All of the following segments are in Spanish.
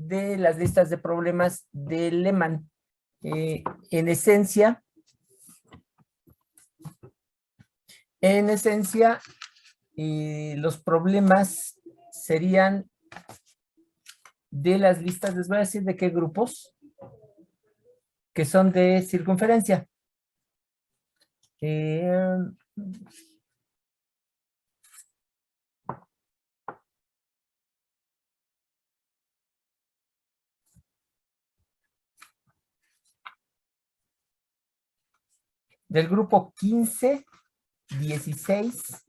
de las listas de problemas de Lehmann. En esencia, los problemas serían de las listas, les voy a decir de qué grupos, que son de circunferencia. Del grupo 15, 16,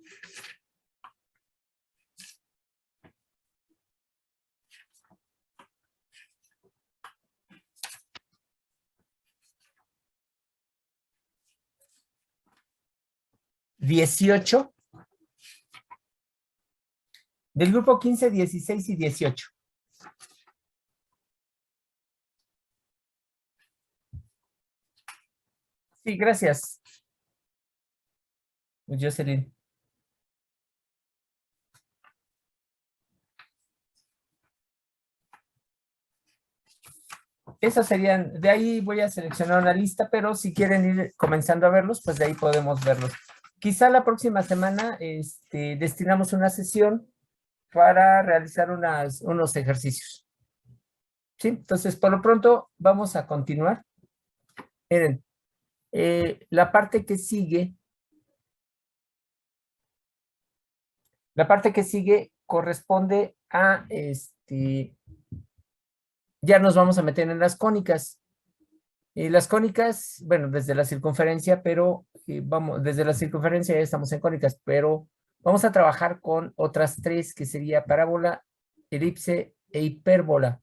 18, del grupo 15, 16 y 18. Sí, gracias, Jocelyn. Esos serían, de ahí voy a seleccionar una lista, pero si quieren ir comenzando a verlos, pues de ahí podemos verlos. Quizá la próxima semana destinamos una sesión para realizar unos ejercicios. ¿Sí? Entonces, por lo pronto, vamos a continuar. Miren, la parte que sigue corresponde a, ya nos vamos a meter en las cónicas. Las cónicas, bueno, desde la circunferencia, pero desde la circunferencia ya estamos en cónicas, pero vamos a trabajar con otras tres, que sería parábola, elipse e hipérbola.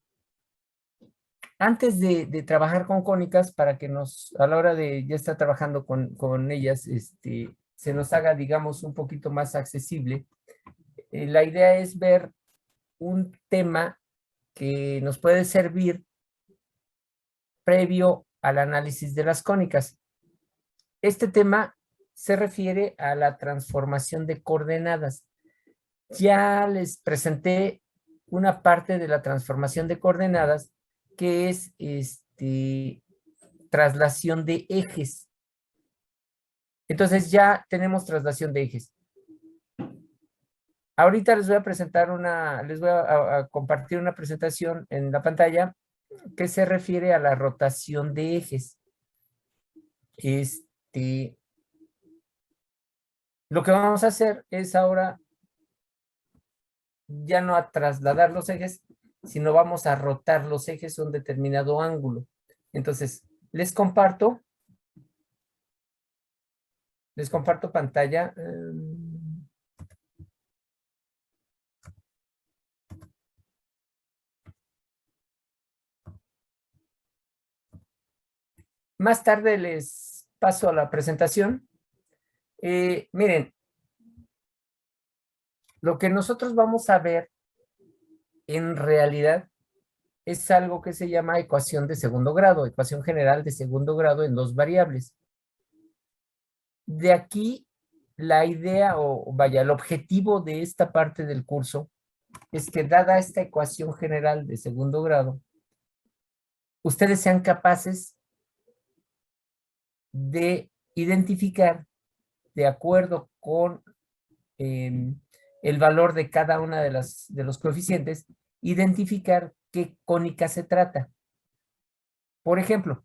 Antes de trabajar con cónicas, para que a la hora de ya estar trabajando con ellas, se nos haga, digamos, un poquito más accesible, la idea es ver un tema que nos puede servir previo al análisis de las cónicas. Este tema se refiere a la transformación de coordenadas. Ya les presenté una parte de la transformación de coordenadas, que es traslación de ejes. Entonces ya tenemos traslación de ejes. Ahorita les voy a presentar les voy a compartir una presentación en la pantalla que se refiere a la rotación de ejes. Lo que vamos a hacer es ahora ya no a trasladar los ejes, sino vamos a rotar los ejes a un determinado ángulo. Entonces, les comparto pantalla. Más tarde les paso a la presentación. Miren, lo que nosotros vamos a ver en realidad es algo que se llama ecuación de segundo grado, ecuación general de segundo grado en dos variables. De aquí, la idea, o vaya, el objetivo de esta parte del curso es que, dada esta ecuación general de segundo grado, ustedes sean capaces de identificar, de acuerdo con el valor de cada una de los coeficientes, identificar qué cónica se trata. Por ejemplo,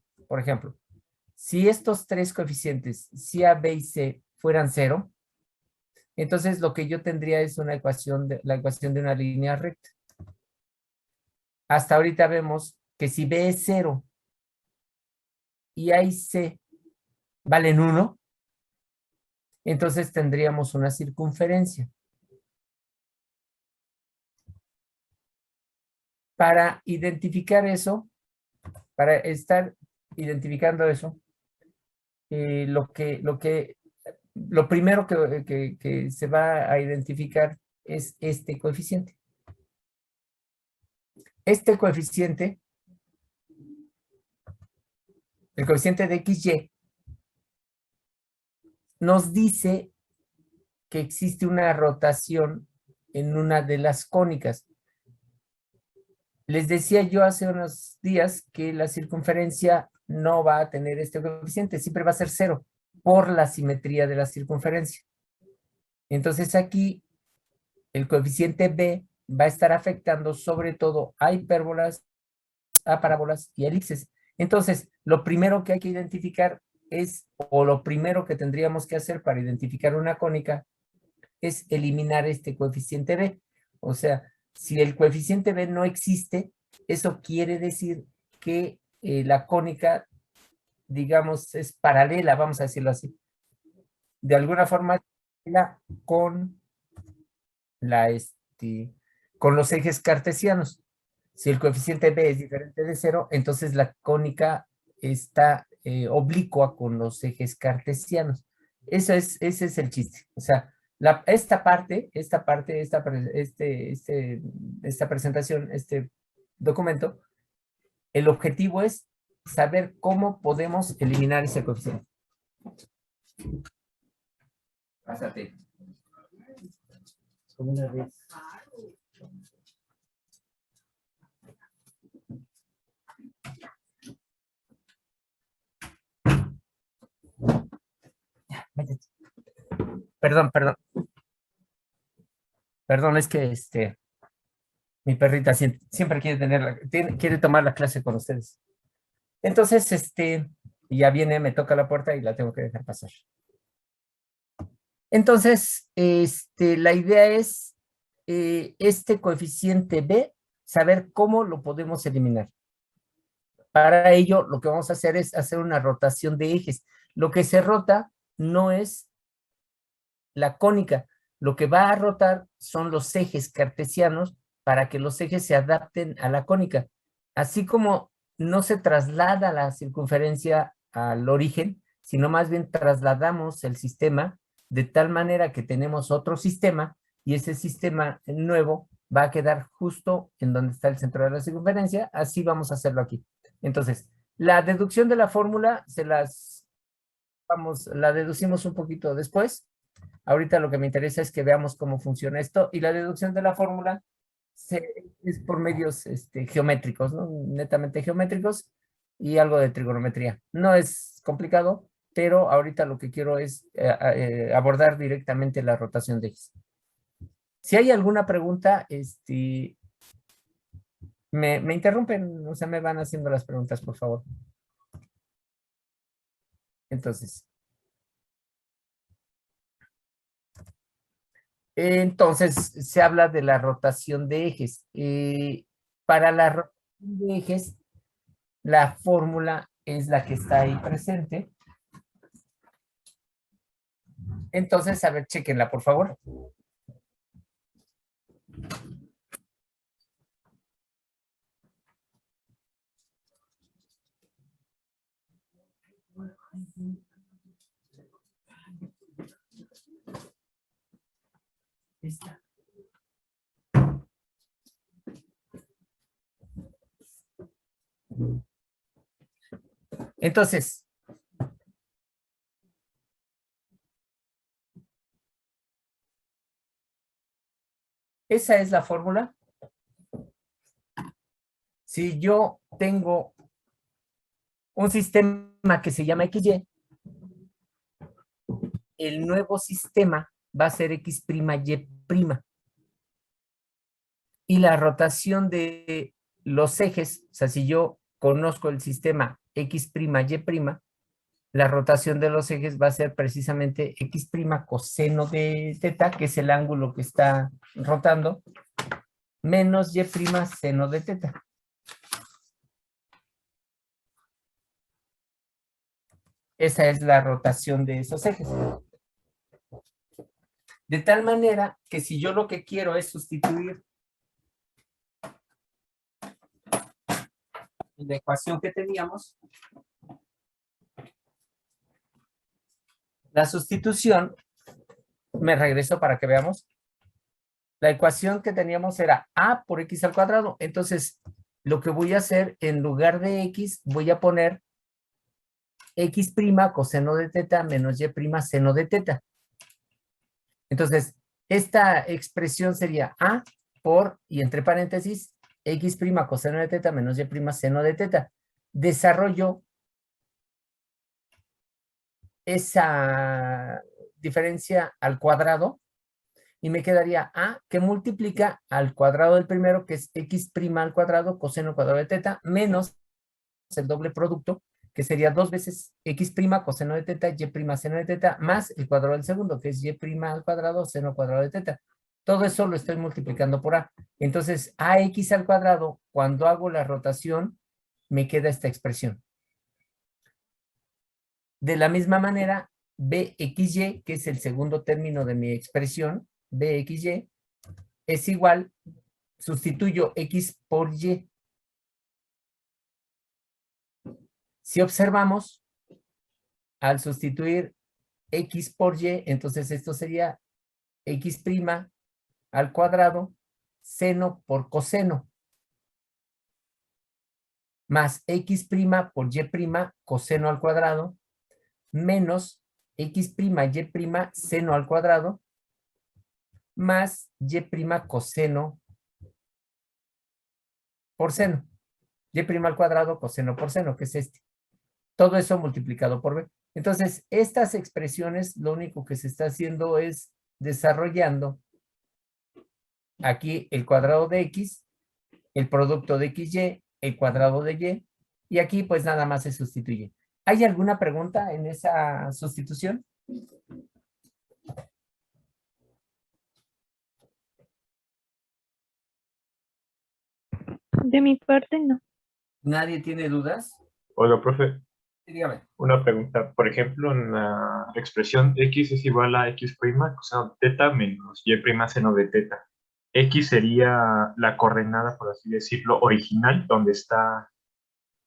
si estos tres coeficientes, si A, B y C, fueran 0, entonces lo que yo tendría es la ecuación de una línea recta. Hasta ahorita vemos que si B es 0 y A y C valen 1, entonces tendríamos una circunferencia. Para identificar eso, para estar identificando eso, lo primero que se va a identificar es este coeficiente. Este coeficiente, el coeficiente de XY, nos dice que existe una rotación en una de las cónicas. Les decía yo hace unos días que la circunferencia no va a tener este coeficiente, siempre va a ser 0 por la simetría de la circunferencia. Entonces aquí el coeficiente b va a estar afectando sobre todo a hipérbolas, a parábolas y elipses. Entonces, lo primero que hay que identificar es, o lo primero que tendríamos que hacer para identificar una cónica es eliminar este coeficiente b. O sea, si el coeficiente b no existe, eso quiere decir que la cónica, digamos, es paralela, vamos a decirlo así. De alguna forma, con la, con los ejes cartesianos. Si el coeficiente b es diferente de 0, entonces la cónica está oblicua con los ejes cartesianos. Ese es el chiste. O sea, esta presentación, este documento, el objetivo es saber cómo podemos eliminar ese coeficiente. Pásate. Una vez. Perdón. Perdón, es que mi perrita siempre quiere quiere tomar la clase con ustedes. Entonces, ya viene, me toca la puerta y la tengo que dejar pasar. Entonces, la idea es este coeficiente b, saber cómo lo podemos eliminar. Para ello, lo que vamos a hacer es hacer una rotación de ejes. Lo que se rota no es la cónica. Lo que va a rotar son los ejes cartesianos para que los ejes se adapten a la cónica. Así como no se traslada la circunferencia al origen, sino más bien trasladamos el sistema de tal manera que tenemos otro sistema y ese sistema nuevo va a quedar justo en donde está el centro de la circunferencia. Así vamos a hacerlo aquí. Entonces, la deducción de la fórmula la deducimos un poquito después. Ahorita lo que me interesa es que veamos cómo funciona esto y la deducción de la fórmula es por medios geométricos, ¿no? Netamente geométricos y algo de trigonometría. No es complicado, pero ahorita lo que quiero es abordar directamente la rotación de ejes. Si hay alguna pregunta, me interrumpen, o sea, me van haciendo las preguntas, por favor. Entonces, se habla de la rotación de ejes. Para la rotación de ejes, la fórmula es la que está ahí presente. Entonces, a ver, chequenla, por favor. Esta. Entonces, esa es la fórmula. Si yo tengo un sistema que se llama XY, el nuevo sistema va a ser X', Y'. Y la rotación de los ejes, o sea, si yo conozco el sistema X', Y', la rotación de los ejes va a ser precisamente X' coseno de teta, que es el ángulo que está rotando, menos Y' seno de teta. Esa es la rotación de esos ejes. De tal manera que si yo lo que quiero es sustituir la ecuación que teníamos, la sustitución, me regreso para que veamos, la ecuación que teníamos era a por x al cuadrado. Entonces, lo que voy a hacer, en lugar de x, voy a poner x' coseno de teta menos y' seno de teta. Entonces, esta expresión sería a por, y entre paréntesis, X' coseno de teta menos Y' seno de teta. Desarrollo esa diferencia al cuadrado y me quedaría A, que multiplica al cuadrado del primero, que es X' al cuadrado coseno cuadrado de teta, menos el doble producto, que sería 2 veces X' coseno de teta, Y' seno de teta, más el cuadrado del segundo, que es Y' al cuadrado seno cuadrado de teta. Todo eso lo estoy multiplicando por A. Entonces, AX al cuadrado, cuando hago la rotación, me queda esta expresión. De la misma manera, BXY, que es el segundo término de mi expresión, BXY, es igual, sustituyo X por Y. Si observamos, al sustituir X por Y, entonces esto sería X' al cuadrado, seno por coseno, más X' por Y', coseno al cuadrado, menos X', Y', seno al cuadrado, más Y' coseno por seno. Y' al cuadrado coseno por seno, que es este. Todo eso multiplicado por B. Entonces, estas expresiones, lo único que se está haciendo es desarrollando aquí el cuadrado de X, el producto de XY, el cuadrado de Y aquí pues nada más se sustituye. ¿Hay alguna pregunta en esa sustitución? De mi parte, no. ¿Nadie tiene dudas? Oiga, profe, Dígame. una pregunta. Por ejemplo, en la expresión X es igual a X', coseno de teta menos Y' seno de teta. X sería la coordenada, por así decirlo, original, donde está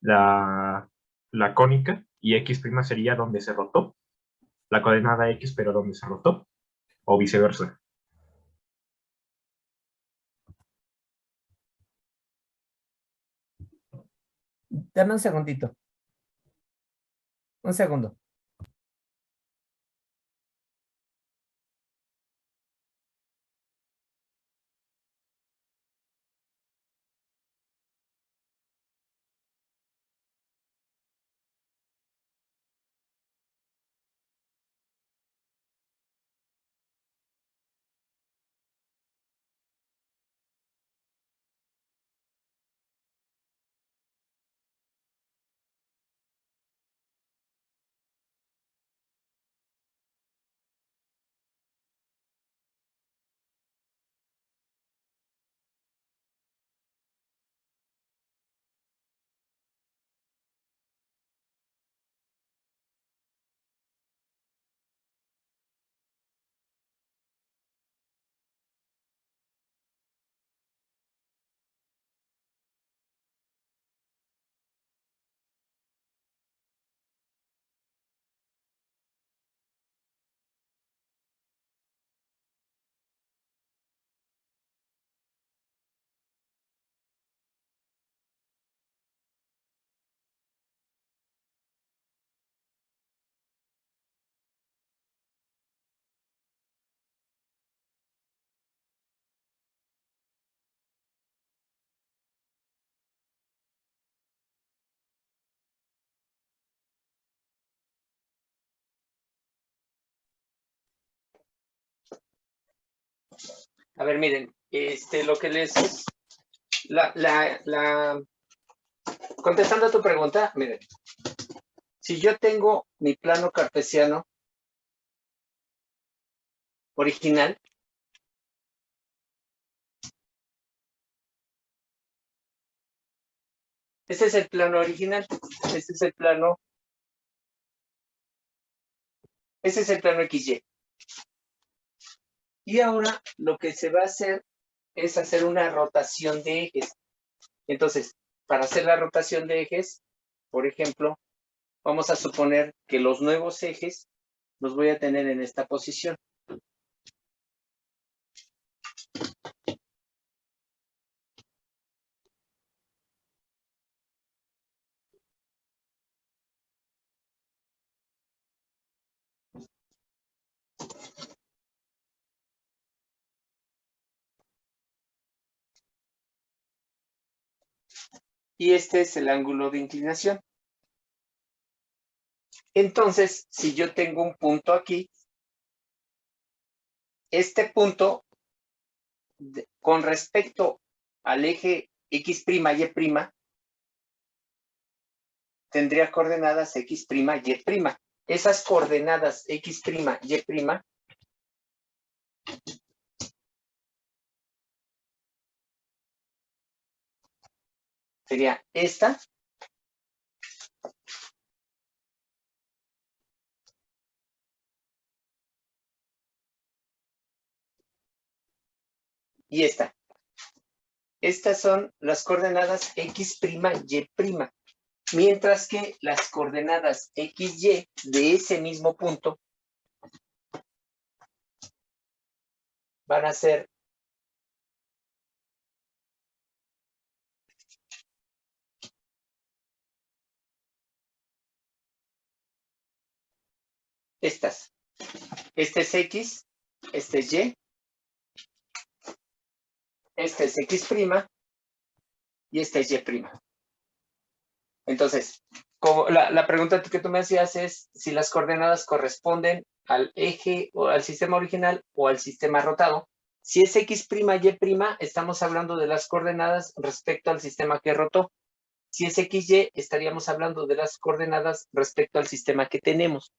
la cónica, y X' sería donde se rotó. La coordenada X, pero donde se rotó, o viceversa. Dame un segundito. Un segundo. A ver, miren, lo que les... Contestando a tu pregunta, miren, si yo tengo mi plano cartesiano original, este es el plano original, este es el plano XY. Y ahora lo que se va a hacer es hacer una rotación de ejes. Entonces, para hacer la rotación de ejes, por ejemplo, vamos a suponer que los nuevos ejes los voy a tener en esta posición. y este es el ángulo de inclinación. Entonces, si yo tengo un punto aquí, este punto, con respecto al eje X', Y', tendría coordenadas X', Y'. Esas coordenadas X', Y', sería esta y esta. Estas son las coordenadas X', Y', mientras que las coordenadas XY de ese mismo punto van a ser estas. Este es X, este es Y, este es X' y este es Y'. Entonces, como la pregunta que tú me hacías es si las coordenadas corresponden al eje o al sistema original o al sistema rotado. Si es X', Y', estamos hablando de las coordenadas respecto al sistema que rotó. Si es XY, estaríamos hablando de las coordenadas respecto al sistema que tenemos.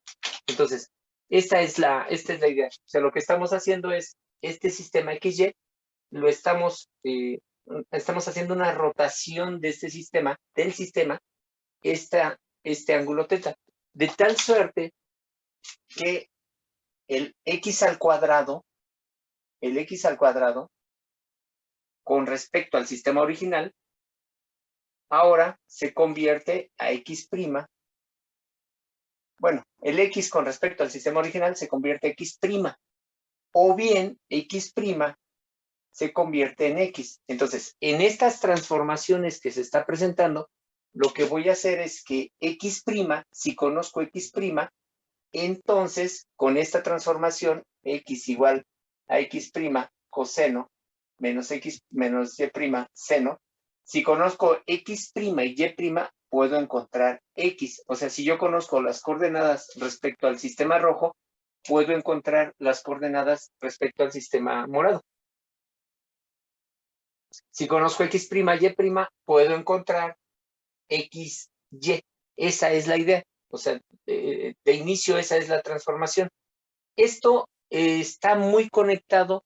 Entonces, esta es la idea. O sea, lo que estamos haciendo es, este sistema XY, lo estamos haciendo una rotación de este sistema, del sistema, este ángulo θ. De tal suerte que el X al cuadrado, con respecto al sistema original, ahora se convierte a X'. Bueno, el X con respecto al sistema original se convierte a X', o bien X' se convierte en X. Entonces, en estas transformaciones que se está presentando, lo que voy a hacer es que X', si conozco X', entonces con esta transformación, X igual a X' coseno menos X menos Y' seno, si conozco X' y Y', puedo encontrar X. O sea, si yo conozco las coordenadas respecto al sistema rojo, puedo encontrar las coordenadas respecto al sistema morado. Si conozco X', Y', puedo encontrar XY. Esa es la idea. O sea, de inicio esa es la transformación. Esto está muy conectado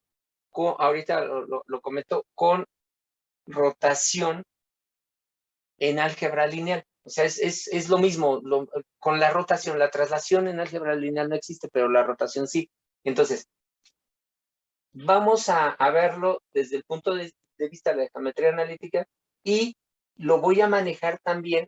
con, ahorita lo comento, con rotación en álgebra lineal. O sea, es lo mismo con la rotación. La traslación en álgebra lineal no existe, pero la rotación sí. Entonces, vamos a verlo desde el punto de vista de la geometría analítica y lo voy a manejar también,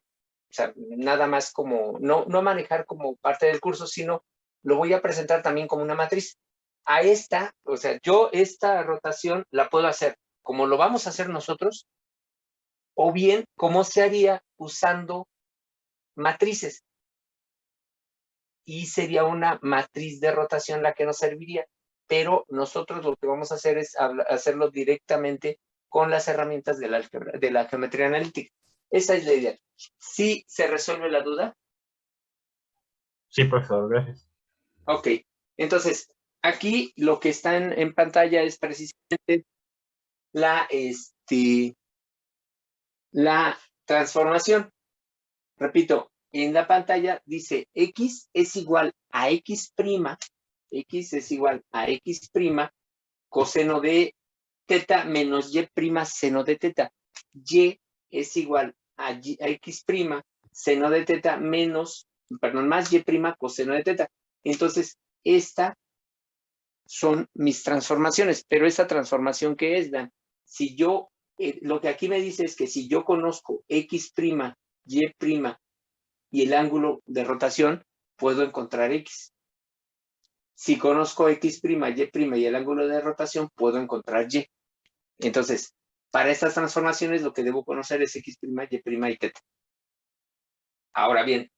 o sea, nada más como, no manejar como parte del curso, sino lo voy a presentar también como una matriz. A esta, o sea, yo esta rotación la puedo hacer como lo vamos a hacer nosotros, o bien como se haría usando matrices. Y sería una matriz de rotación la que nos serviría. Pero nosotros lo que vamos a hacer es hacerlo directamente con las herramientas del álgebra, de la geometría analítica. Esa es la idea. ¿Sí se resuelve la duda? Sí, profesor, gracias. Ok. Entonces, aquí lo que está en pantalla es precisamente la transformación. Repito, en la pantalla dice X es igual a X', X es igual a X', coseno de θ menos Y' seno de θ. Y es igual a X', seno de θ menos, perdón, más Y' coseno de θ. Entonces, esta son mis transformaciones, pero esta transformación, ¿qué es, Dan? Si yo, lo que aquí me dice es que si yo conozco X', Y' y el ángulo de rotación, puedo encontrar X. Si conozco X', Y' y el ángulo de rotación, puedo encontrar Y. Entonces, para estas transformaciones lo que debo conocer es X', Y' y θ. Ahora bien,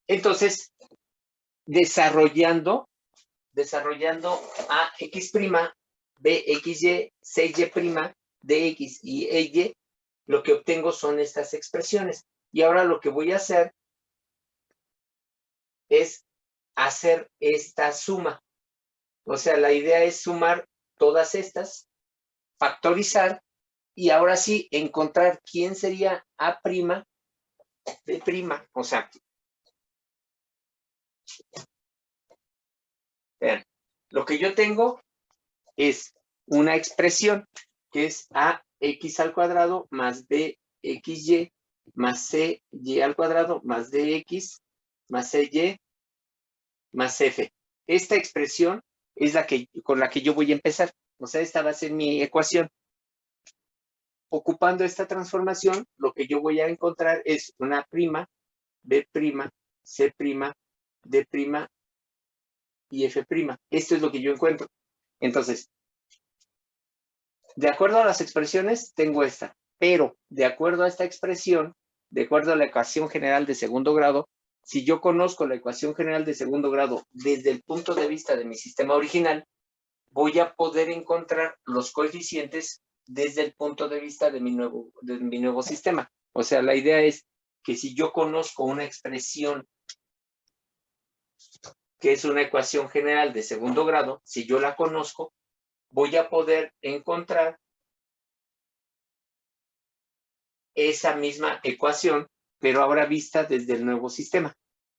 entonces, desarrollando a X', B, XY, CY', DX y EY, lo que obtengo son estas expresiones. Y ahora lo que voy a hacer es hacer esta suma. O sea, la idea es sumar todas estas, factorizar, y ahora sí encontrar quién sería A', B'. O sea, vean, lo que yo tengo es una expresión que es ax al cuadrado más bxy más cy al cuadrado más dx más cy más f. Esta expresión es la que, con la que yo voy a empezar. O sea, esta va a ser mi ecuación. Ocupando esta transformación, lo que yo voy a encontrar es una prima, b', c', d' y f'. Esto es lo que yo encuentro. Entonces, de acuerdo a las expresiones, tengo esta. Pero, de acuerdo a esta expresión, de acuerdo a la ecuación general de segundo grado, si yo conozco la ecuación general de segundo grado desde el punto de vista de mi sistema original, voy a poder encontrar los coeficientes desde el punto de vista de mi nuevo sistema. O sea, la idea es que si yo conozco una expresión que es una ecuación general de segundo grado, si yo la conozco, voy a poder encontrar esa misma ecuación, pero ahora vista desde el nuevo sistema.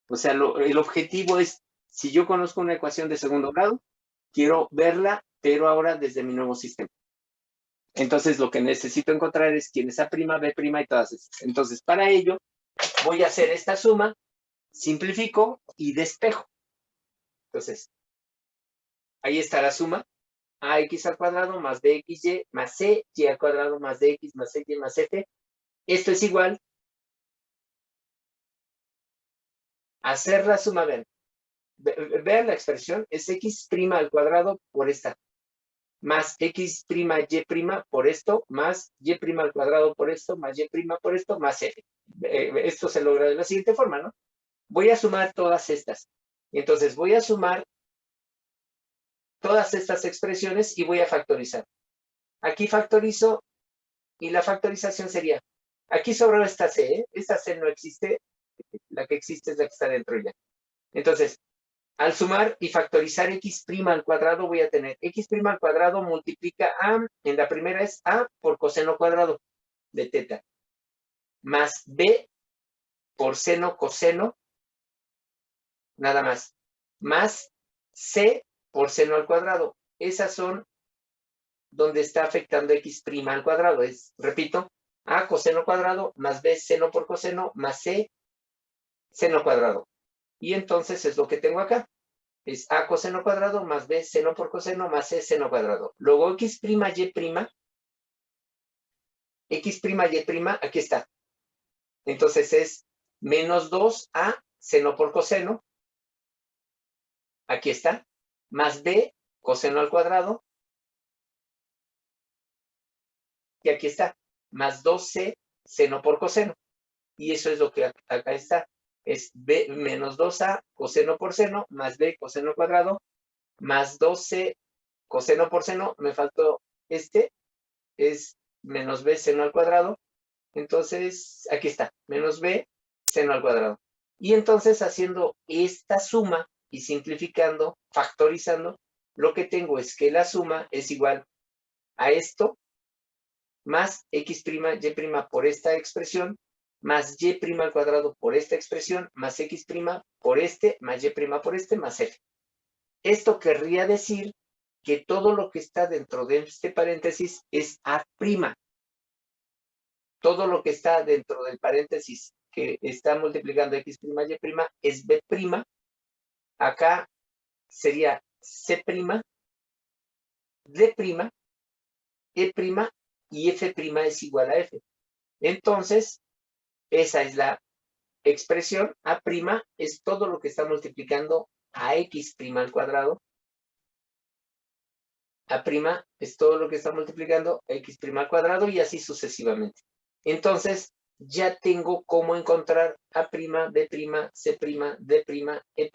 O sea, el objetivo es, si yo conozco una ecuación de segundo grado, quiero verla, pero ahora desde mi nuevo sistema. Entonces, lo que necesito encontrar es quién es A', B' y todas esas. Entonces, para ello, voy a hacer esta suma, simplifico y despejo. Entonces, ahí está la suma. Ax al cuadrado más bxy más cy al cuadrado más dx más cy más f. Esto es igual a hacer la suma, vean la expresión, es x' al cuadrado por esta, más x' y' por esto, más y' al cuadrado por esto, más y' por esto, más f. Esto se logra de la siguiente forma, ¿no? Voy a sumar todas estas. Y entonces voy a sumar todas estas expresiones y voy a factorizar. Aquí factorizo y la factorización sería, aquí sobró esta c, ¿eh? Esta c no existe, la que existe es la que está dentro ya. Entonces, al sumar y factorizar x' al cuadrado, voy a tener x' al cuadrado multiplica a, en la primera es a por coseno cuadrado de teta, más b por seno coseno, nada más c por seno al cuadrado. Esas son donde está afectando x' al cuadrado. Es, repito, a coseno cuadrado más b seno por coseno más c seno cuadrado. Y entonces es lo que tengo acá. Es a coseno cuadrado más b seno por coseno más c seno cuadrado. Luego x', y', aquí está. Entonces es menos 2a seno por coseno, aquí está, más b coseno al cuadrado, y aquí está, más 2c seno por coseno. Y eso es lo que acá está. Es b menos 2a coseno por seno, más b coseno al cuadrado, más 2c coseno por seno, me faltó este, es menos b seno al cuadrado. Entonces, aquí está, menos b seno al cuadrado. Y entonces, haciendo esta suma y simplificando, factorizando, lo que tengo es que la suma es igual a esto, más x', y' por esta expresión, más y' al cuadrado por esta expresión, más x' por este, más y' por este, más f. Esto querría decir que todo lo que está dentro de este paréntesis es A'. Todo lo que está dentro del paréntesis que está multiplicando x', y' es b'. Acá sería c', d', e' y f' es igual a f. Entonces, esa es la expresión. A' es todo lo que está multiplicando a x' al cuadrado. A' es todo lo que está multiplicando a x' al cuadrado y así sucesivamente. Entonces, ya tengo cómo encontrar A', B', C', D', E'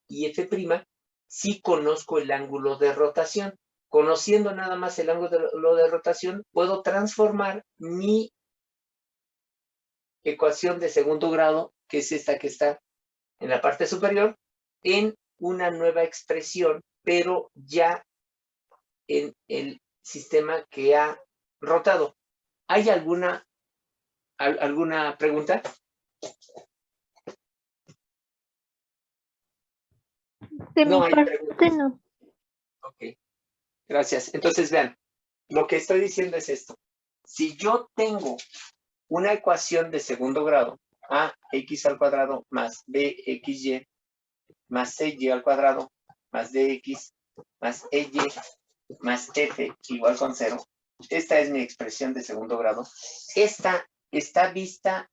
y F' si conozco el ángulo de rotación. Conociendo nada más el ángulo de rotación, puedo transformar mi ecuación de segundo grado, que es esta que está en la parte superior, en una nueva expresión, pero ya en el sistema que ha rotado. ¿Hay alguna pregunta? De No mi hay parte preguntas. no. Ok, gracias. Entonces, vean, lo que estoy diciendo es esto. Si yo tengo una ecuación de segundo grado, ax al cuadrado más bxy más cy al cuadrado más dx más ey más f igual con 0. Esta es mi expresión de segundo grado. Esta está vista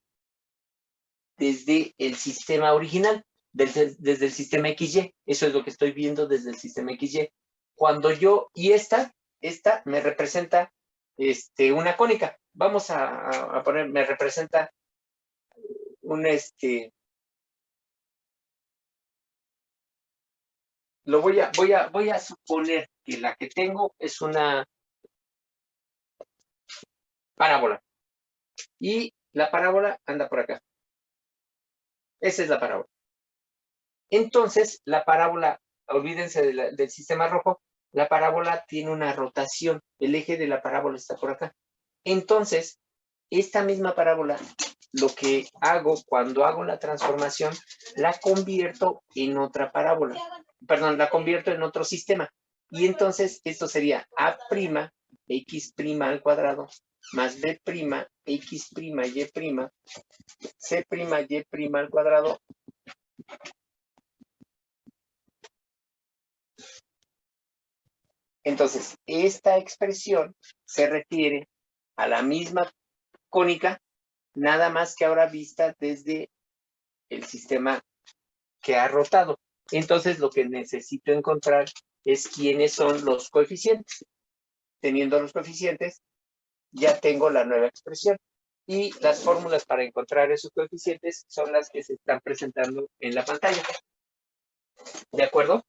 desde el sistema original, desde el sistema XY. Eso es lo que estoy viendo desde el sistema XY. Cuando yo, y esta me representa una cónica. Vamos a poner, me representa un lo voy a suponer que la que tengo es una parábola. Y la parábola anda por acá. Esa es la parábola. Entonces, la parábola, olvídense del sistema rojo, la parábola tiene una rotación. El eje de la parábola está por acá. Entonces, esta misma parábola, lo que hago cuando hago la transformación, la convierto en otra parábola. Perdón, la convierto en otro sistema. Y entonces, esto sería A', X' al cuadrado, más B', X', Y', C', Y' al cuadrado, entonces, esta expresión se refiere a la misma cónica, nada más que ahora vista desde el sistema que ha rotado. Entonces, lo que necesito encontrar es quiénes son los coeficientes. Teniendo los coeficientes, ya tengo la nueva expresión. Y las fórmulas para encontrar esos coeficientes son las que se están presentando en la pantalla. ¿De acuerdo?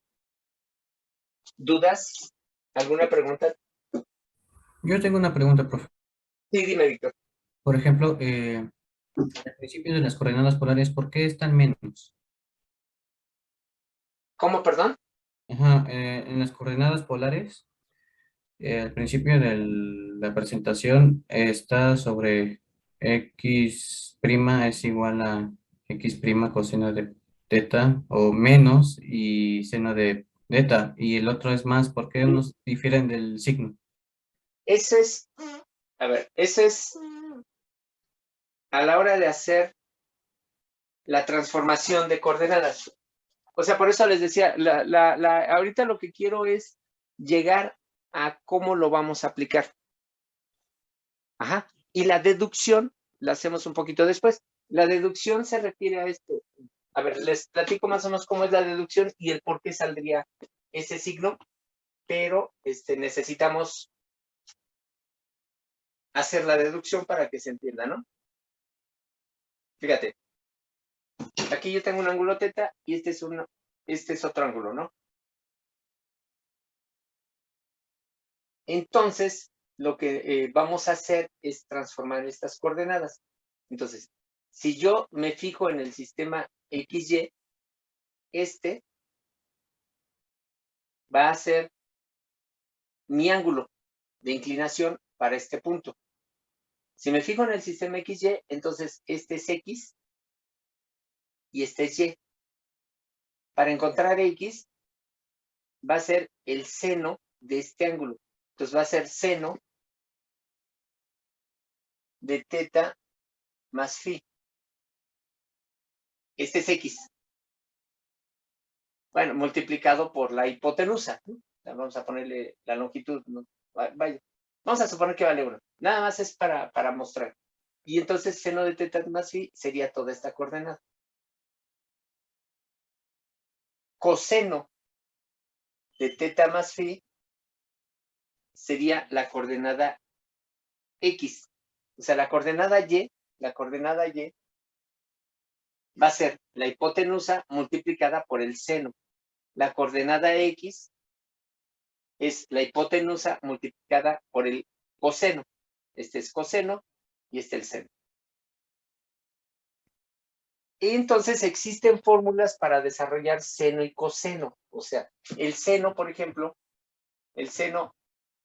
¿Dudas? ¿Alguna pregunta? Yo tengo una pregunta, profe. Sí, dime, Víctor. Por ejemplo, al principio de las coordenadas polares, ¿por qué están menos? ¿Cómo, perdón? Ajá, en las coordenadas polares, al principio de la presentación está sobre x' es igual a x' coseno de teta o menos y seno de teta, y el otro es más. ¿Por qué unos difieren del signo? Eso es, a ver, eso es a la hora de hacer la transformación de coordenadas. O sea, por eso les decía, ahorita lo que quiero es llegar a cómo lo vamos a aplicar. Ajá. Y la deducción la hacemos un poquito después. La deducción se refiere a esto. A ver, les platico más o menos cómo es la deducción y el por qué saldría ese signo, pero necesitamos hacer la deducción para que se entienda, ¿no? Fíjate, aquí yo tengo un ángulo teta y este es otro ángulo, ¿no? Entonces, lo que vamos a hacer es transformar estas coordenadas. Entonces, si yo me fijo en el sistema XY, este va a ser mi ángulo de inclinación para este punto. Si me fijo en el sistema XY, entonces este es X y este es Y. Para encontrar X, va a ser el seno de este ángulo. Entonces va a ser seno de teta más phi. Este es X. Bueno, multiplicado por la hipotenusa, ¿no? Vamos a ponerle la longitud, ¿no? Vaya. Vamos a suponer que vale 1. Nada más es para mostrar. Y entonces seno de teta más phi sería toda esta coordenada. Coseno de teta más phi sería la coordenada X. O sea, la coordenada Y va a ser la hipotenusa multiplicada por el seno. La coordenada X es la hipotenusa multiplicada por el coseno. Este es coseno y este es el seno. Y entonces existen fórmulas para desarrollar seno y coseno. O sea, el seno, por ejemplo, el seno,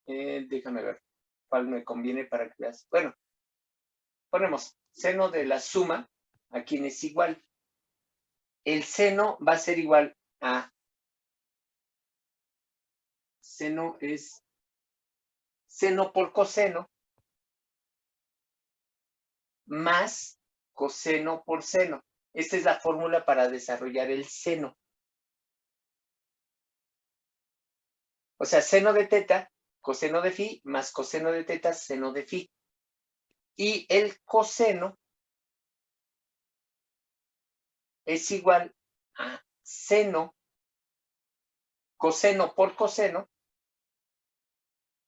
déjame ver cuál me conviene para que veas. Bueno, ponemos seno de la suma, a quien es igual. El seno va a ser igual a, seno es seno por coseno, más coseno por seno. Esta es la fórmula para desarrollar el seno. O sea, seno de teta, coseno de phi, más coseno de teta, seno de phi. Y el coseno es igual a seno, coseno por coseno,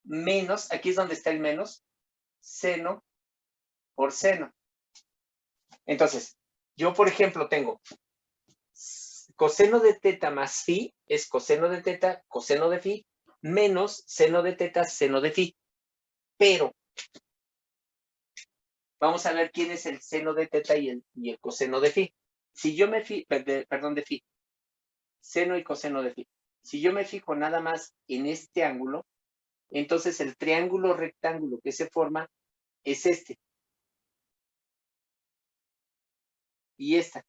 menos, aquí es donde está el menos, seno por seno. Entonces, yo, por ejemplo, tengo coseno de teta más phi, es coseno de teta, coseno de phi, menos seno de teta, seno de phi. Pero, vamos a ver quién es el seno de teta y el coseno de phi. Si yo me fijo, perdón, de phi, seno y coseno de phi. Si yo me fijo nada más en este ángulo, entonces el triángulo rectángulo que se forma es este. Y esta.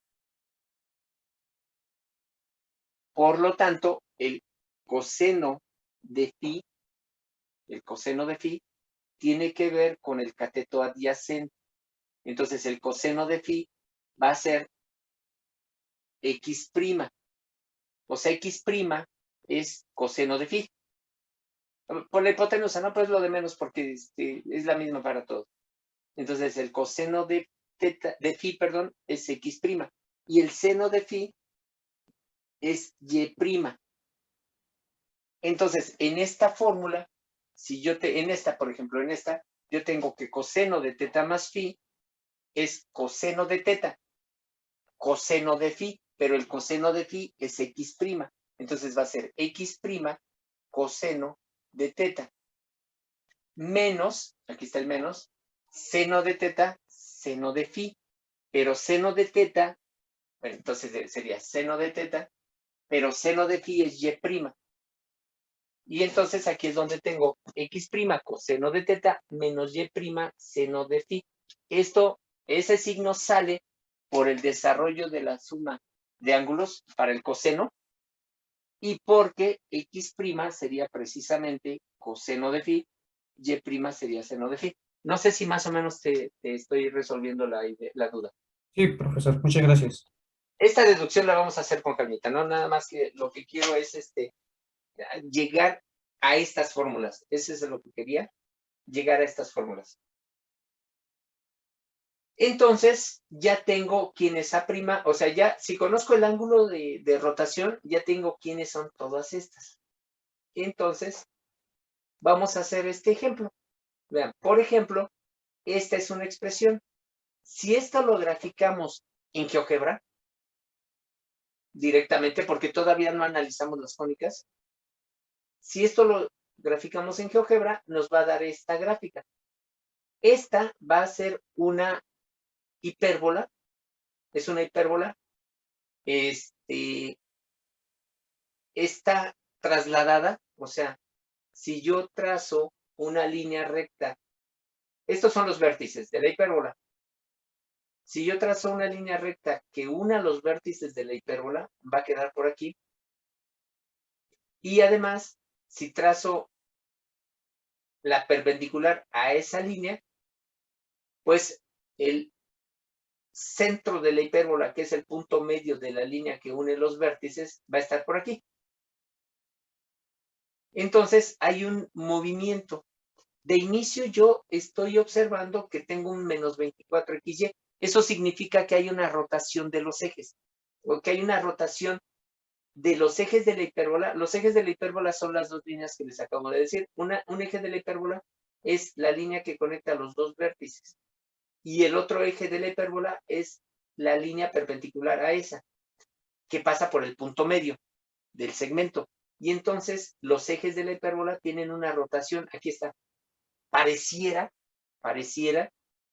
Por lo tanto, el coseno de phi tiene que ver con el cateto adyacente. Entonces, el coseno de phi va a ser x'. O sea, x' es coseno de phi. Por la hipotenusa, no, pues lo de menos porque es la misma para todos. Entonces, el coseno de phi, es x'. Y el seno de phi es y'. Entonces, en esta fórmula, si yo por ejemplo, yo tengo que coseno de teta más phi es coseno de teta, coseno de phi, pero el coseno de phi es x'. Entonces va a ser x' coseno de teta menos, aquí está el menos, seno de teta, seno de phi, pero seno de teta, bueno, entonces sería seno de teta, pero seno de phi es y'. Y entonces aquí es donde tengo x' coseno de teta menos y' seno de phi. Ese signo sale por el desarrollo de la suma de ángulos para el coseno y porque x' sería precisamente coseno de phi, y' sería seno de phi. No sé si más o menos te estoy resolviendo la duda. Sí, profesor, muchas gracias. Esta deducción la vamos a hacer con calmita, ¿no? Nada más que lo que quiero es llegar a estas fórmulas. Eso es lo que quería, llegar a estas fórmulas. Entonces, ya tengo quién es A', o sea, ya si conozco el ángulo de rotación, ya tengo quiénes son todas estas. Entonces, vamos a hacer este ejemplo. Vean, por ejemplo, esta es una expresión. Si esto lo graficamos en GeoGebra, directamente, porque todavía no analizamos las cónicas, si esto lo graficamos en GeoGebra, nos va a dar esta gráfica. Esta va a ser una hipérbola, es una hipérbola, está trasladada, o sea, si yo trazo una línea recta, estos son los vértices de la hipérbola. Si yo trazo una línea recta que una los vértices de la hipérbola, va a quedar por aquí. Y además, si trazo la perpendicular a esa línea, pues el centro de la hipérbola, que es el punto medio de la línea que une los vértices, va a estar por aquí. Entonces, hay un movimiento. De inicio, yo estoy observando que tengo un menos 24xy. Eso significa que hay una rotación de los ejes, o que hay una rotación de los ejes de la hipérbola. Los ejes de la hipérbola son las dos líneas que les acabo de decir. Un eje de la hipérbola es la línea que conecta los dos vértices. Y el otro eje de la hipérbola es la línea perpendicular a esa, que pasa por el punto medio del segmento. Y entonces los ejes de la hipérbola tienen una rotación. Aquí está. Pareciera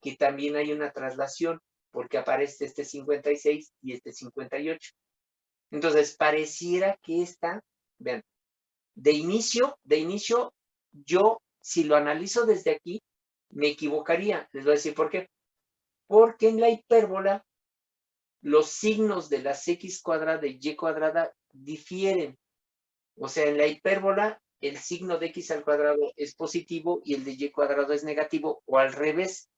que también hay una traslación. porque aparece este 56 y este 58. Entonces, pareciera que esta, vean, de inicio, yo, si lo analizo desde aquí, me equivocaría. Les voy a decir por qué. Porque en la hipérbola, los signos de las x cuadrada y y cuadrada difieren. O sea, en la hipérbola, el signo de x al cuadrado es positivo y el de y cuadrado es negativo, o al revés.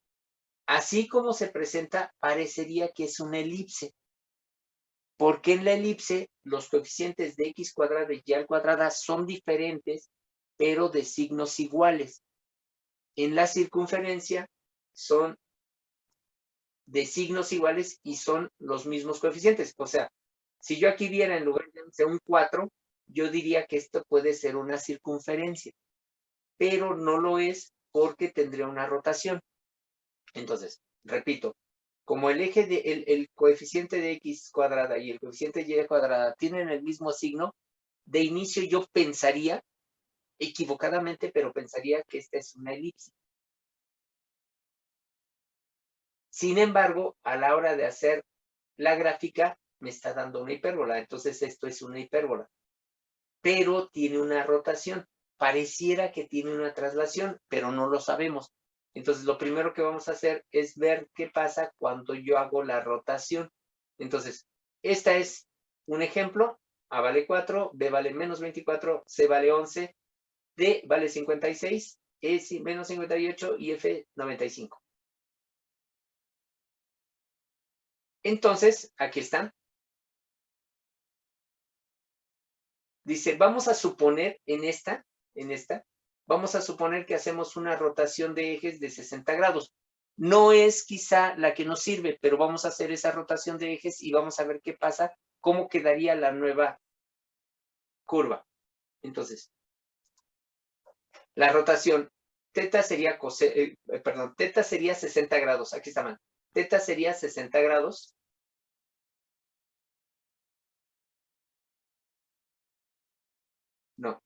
Así como se presenta, parecería que es una elipse. Porque en la elipse los coeficientes de x cuadrada y y al cuadrada son diferentes, pero de signos iguales. En la circunferencia son de signos iguales y son los mismos coeficientes. O sea, si yo aquí viera en lugar de un 4, yo diría que esto puede ser una circunferencia, pero no lo es porque tendría una rotación. Entonces, repito, como el eje de el coeficiente de x cuadrada y el coeficiente de y cuadrada tienen el mismo signo, de inicio yo pensaría, equivocadamente, pero pensaría que esta es una elipse. Sin embargo, a la hora de hacer la gráfica, me está dando una hipérbola. Entonces, esto es una hipérbola. Pero tiene una rotación. Pareciera que tiene una traslación, pero no lo sabemos. Entonces, lo primero que vamos a hacer es ver qué pasa cuando yo hago la rotación. Entonces, esta es un ejemplo. A vale 4, B vale menos 24, C vale 11, D vale 56, E menos 58 y F 95. Entonces, aquí están. Dice, vamos a suponer en esta, vamos a suponer que hacemos una rotación de ejes de 60 grados. No es quizá la que nos sirve, pero vamos a hacer esa rotación de ejes y vamos a ver qué pasa, cómo quedaría la nueva curva. Entonces, la rotación, teta sería, teta sería 60 grados. Aquí está mal. Teta sería 60 grados. No.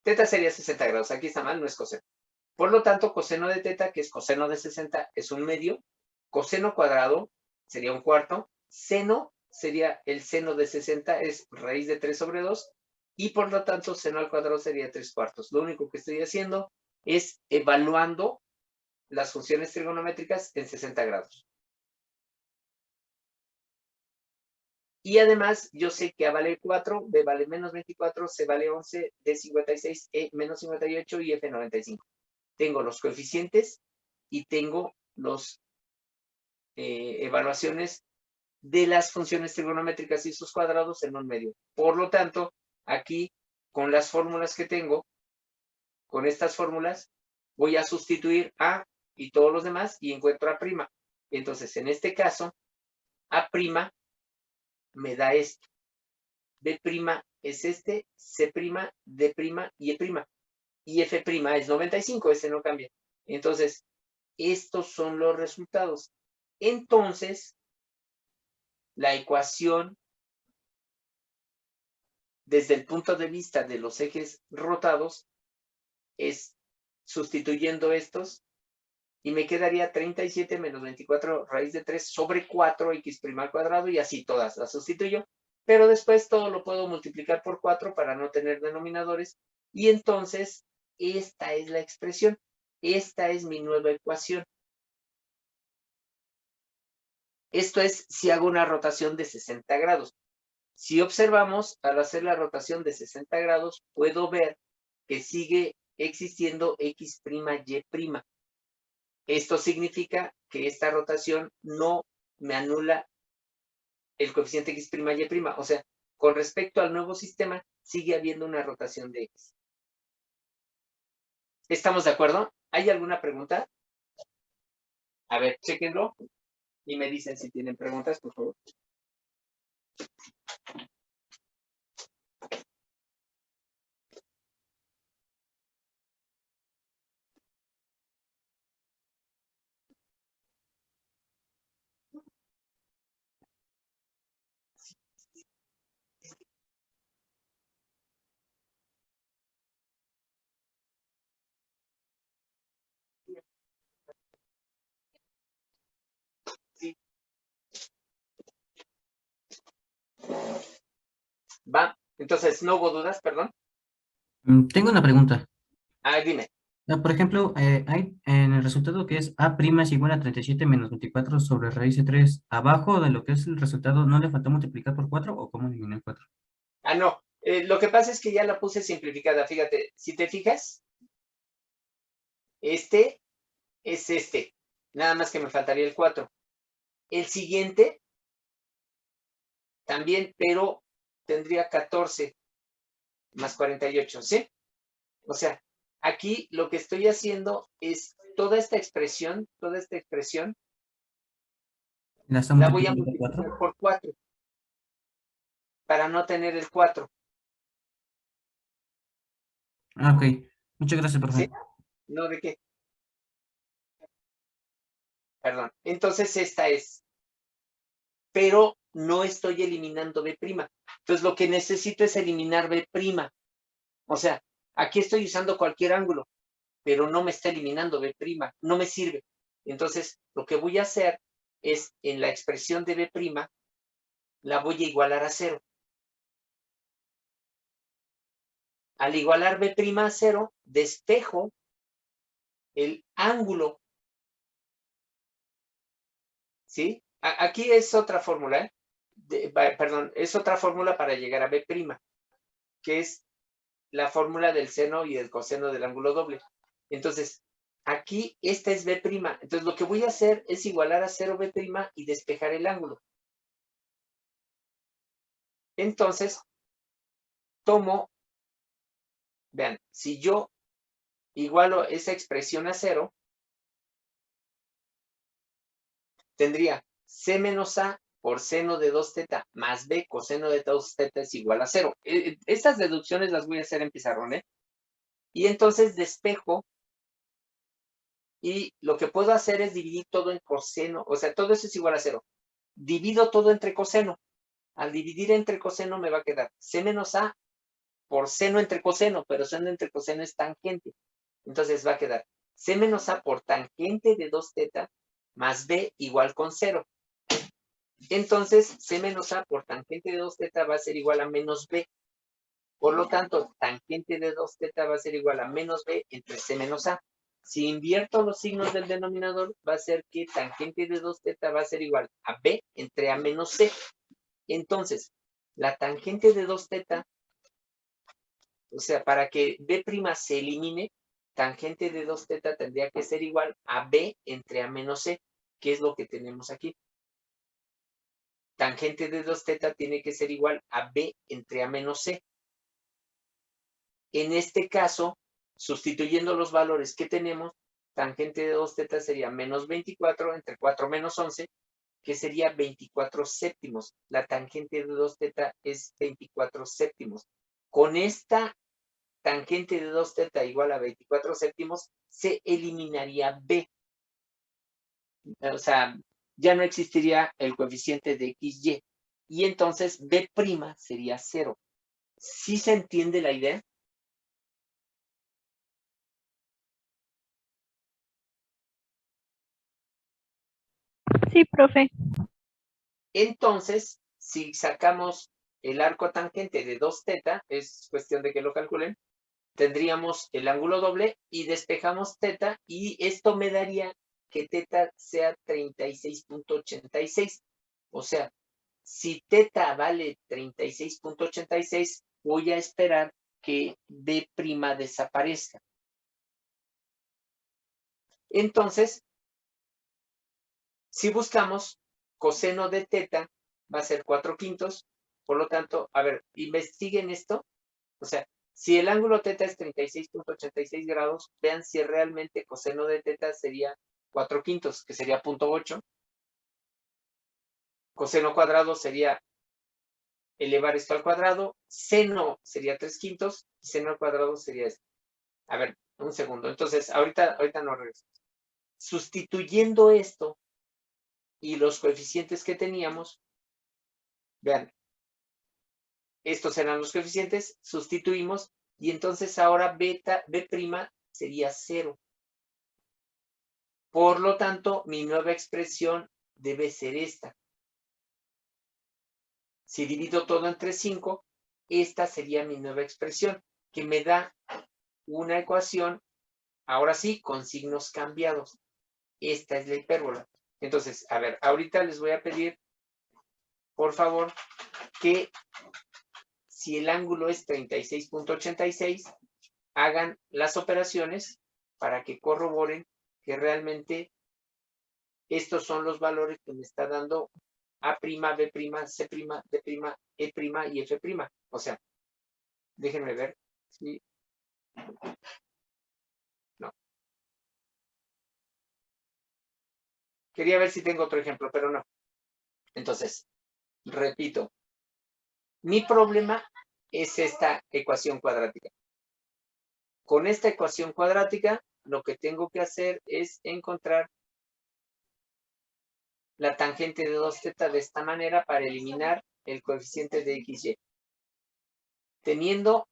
Teta sería 60 grados. Aquí está mal, no es coseno. Por lo tanto, coseno de teta, que es coseno de 60, es un medio. Coseno cuadrado sería un cuarto. Seno sería el seno de 60, es raíz de 3 sobre 2. Y por lo tanto, seno al cuadrado sería 3 cuartos. Lo único que estoy haciendo es evaluando las funciones trigonométricas en 60 grados. Y además, yo sé que A vale 4, B vale menos 24, C vale 11, D 56, E menos 58 y F 95. Tengo los coeficientes y tengo los evaluaciones de las funciones trigonométricas y sus cuadrados en un medio. Por lo tanto, aquí, con las fórmulas que tengo, con estas fórmulas, voy a sustituir A y todos los demás y encuentro A'. Entonces, en este caso, A' me da esto. B' es este, C', D' y E'. Y F' es 95, ese no cambia. Entonces, estos son los resultados. Entonces, la ecuación, desde el punto de vista de los ejes rotados, es sustituyendo estos, y me quedaría 37 menos 24 raíz de 3 sobre 4x' al cuadrado, y así todas las sustituyo. Pero después todo lo puedo multiplicar por 4 para no tener denominadores, y entonces esta es la expresión. Esta es mi nueva ecuación. Esto es si hago una rotación de 60 grados. Si observamos, al hacer la rotación de 60 grados, puedo ver que sigue existiendo x', y'. Esto significa que esta rotación no me anula el coeficiente x', y'. O sea, con respecto al nuevo sistema, sigue habiendo una rotación de x. ¿Estamos de acuerdo? ¿Hay alguna pregunta? A ver, chéquenlo y me dicen si tienen preguntas, por favor. ¿Va? Entonces, no hubo dudas, perdón. Tengo una pregunta. Dime. Por ejemplo, hay en el resultado que es A' es igual a 37 menos 24 sobre raíz de 3. Abajo de lo que es el resultado, ¿no le faltó multiplicar por 4 o cómo eliminar 4? No. Lo que pasa es que ya la puse simplificada. Fíjate, si te fijas, este es este. Nada más que me faltaría el 4. El siguiente también, pero tendría 14 más 48, ¿sí? O sea, aquí lo que estoy haciendo es toda esta expresión, ¿La está la voy a multiplicando por multiplicar 4? por 4 para no tener el 4, Ah, ok. Muchas gracias, ¿sí? profe. No, ¿de qué? Perdón. Entonces esta es, pero no estoy eliminando B'. Entonces lo que necesito es eliminar B'. O sea, aquí estoy usando cualquier ángulo, pero no me está eliminando B', no me sirve. Entonces, lo que voy a hacer es, en la expresión de B', la voy a igualar a 0. Al igualar B' a 0, despejo el ángulo, ¿sí? Aquí es otra fórmula, ¿eh? Perdón, es otra fórmula para llegar a B', que es la fórmula del seno y el coseno del ángulo doble. Entonces, aquí esta es B'. Entonces, lo que voy a hacer es igualar a 0 B' y despejar el ángulo. Entonces, tomo, vean, si yo igualo esa expresión a 0, tendría C menos A por seno de 2θ más B coseno de 2θ es igual a 0. Estas deducciones las voy a hacer en pizarrón, ¿eh? Y entonces despejo y lo que puedo hacer es dividir todo en coseno, o sea, todo eso es igual a 0. Divido todo entre coseno. Al dividir entre coseno me va a quedar C menos A por seno entre coseno, pero seno entre coseno es tangente. Entonces va a quedar C menos A por tangente de 2θ más B igual con 0. Entonces, C menos A por tangente de 2θ va a ser igual a menos B. Por lo tanto, tangente de 2θ va a ser igual a menos B entre C menos A. Si invierto los signos del denominador, va a ser que tangente de 2θ va a ser igual a B entre A menos C. Entonces, la tangente de 2θ, o sea, para que B' se elimine, tangente de 2θ tendría que ser igual a B entre A menos C, que es lo que tenemos aquí. Tangente de 2θ tiene que ser igual a B entre A menos C. En este caso, sustituyendo los valores que tenemos, tangente de 2θ sería menos 24 entre 4 menos 11, que sería 24 séptimos. La tangente de 2θ es 24 séptimos. Con esta tangente de 2θ igual a 24 séptimos, se eliminaría B. O sea, ya no existiría el coeficiente de XY. Y entonces B' sería 0. ¿Sí se entiende la idea? Sí, profe. Entonces, si sacamos el arco tangente de 2θ, es cuestión de que lo calculen, tendríamos el ángulo doble y despejamos θ y esto me daría que θ sea 36.86. O sea, si θ vale 36.86, voy a esperar que B' desaparezca. Entonces, si buscamos coseno de θ, va a ser 4/5. Por lo tanto, a ver, investiguen esto. O sea, si el ángulo θ es 36.86 grados, vean si realmente coseno de θ sería 4/5, que sería 0.8. Coseno cuadrado sería elevar esto al cuadrado. Seno sería 3/5. Y seno al cuadrado sería esto. A ver, un segundo. Entonces, ahorita no regreso. Sustituyendo esto y los coeficientes que teníamos, vean, estos eran los coeficientes, sustituimos y entonces ahora B' sería 0. Por lo tanto, mi nueva expresión debe ser esta. Si divido todo entre 5, esta sería mi nueva expresión, que me da una ecuación, ahora sí, con signos cambiados. Esta es la hipérbola. Entonces, a ver, ahorita les voy a pedir, por favor, que si el ángulo es 36.86, hagan las operaciones para que corroboren que realmente estos son los valores que me está dando A', B', C', D', E' y F'. O sea, déjenme ver. ¿Sí? No. Quería ver si tengo otro ejemplo, pero no. Entonces, repito. Mi problema es esta ecuación cuadrática. Con esta ecuación cuadrática, lo que tengo que hacer es encontrar la tangente de 2θ de esta manera para eliminar el coeficiente de XY. Teniendo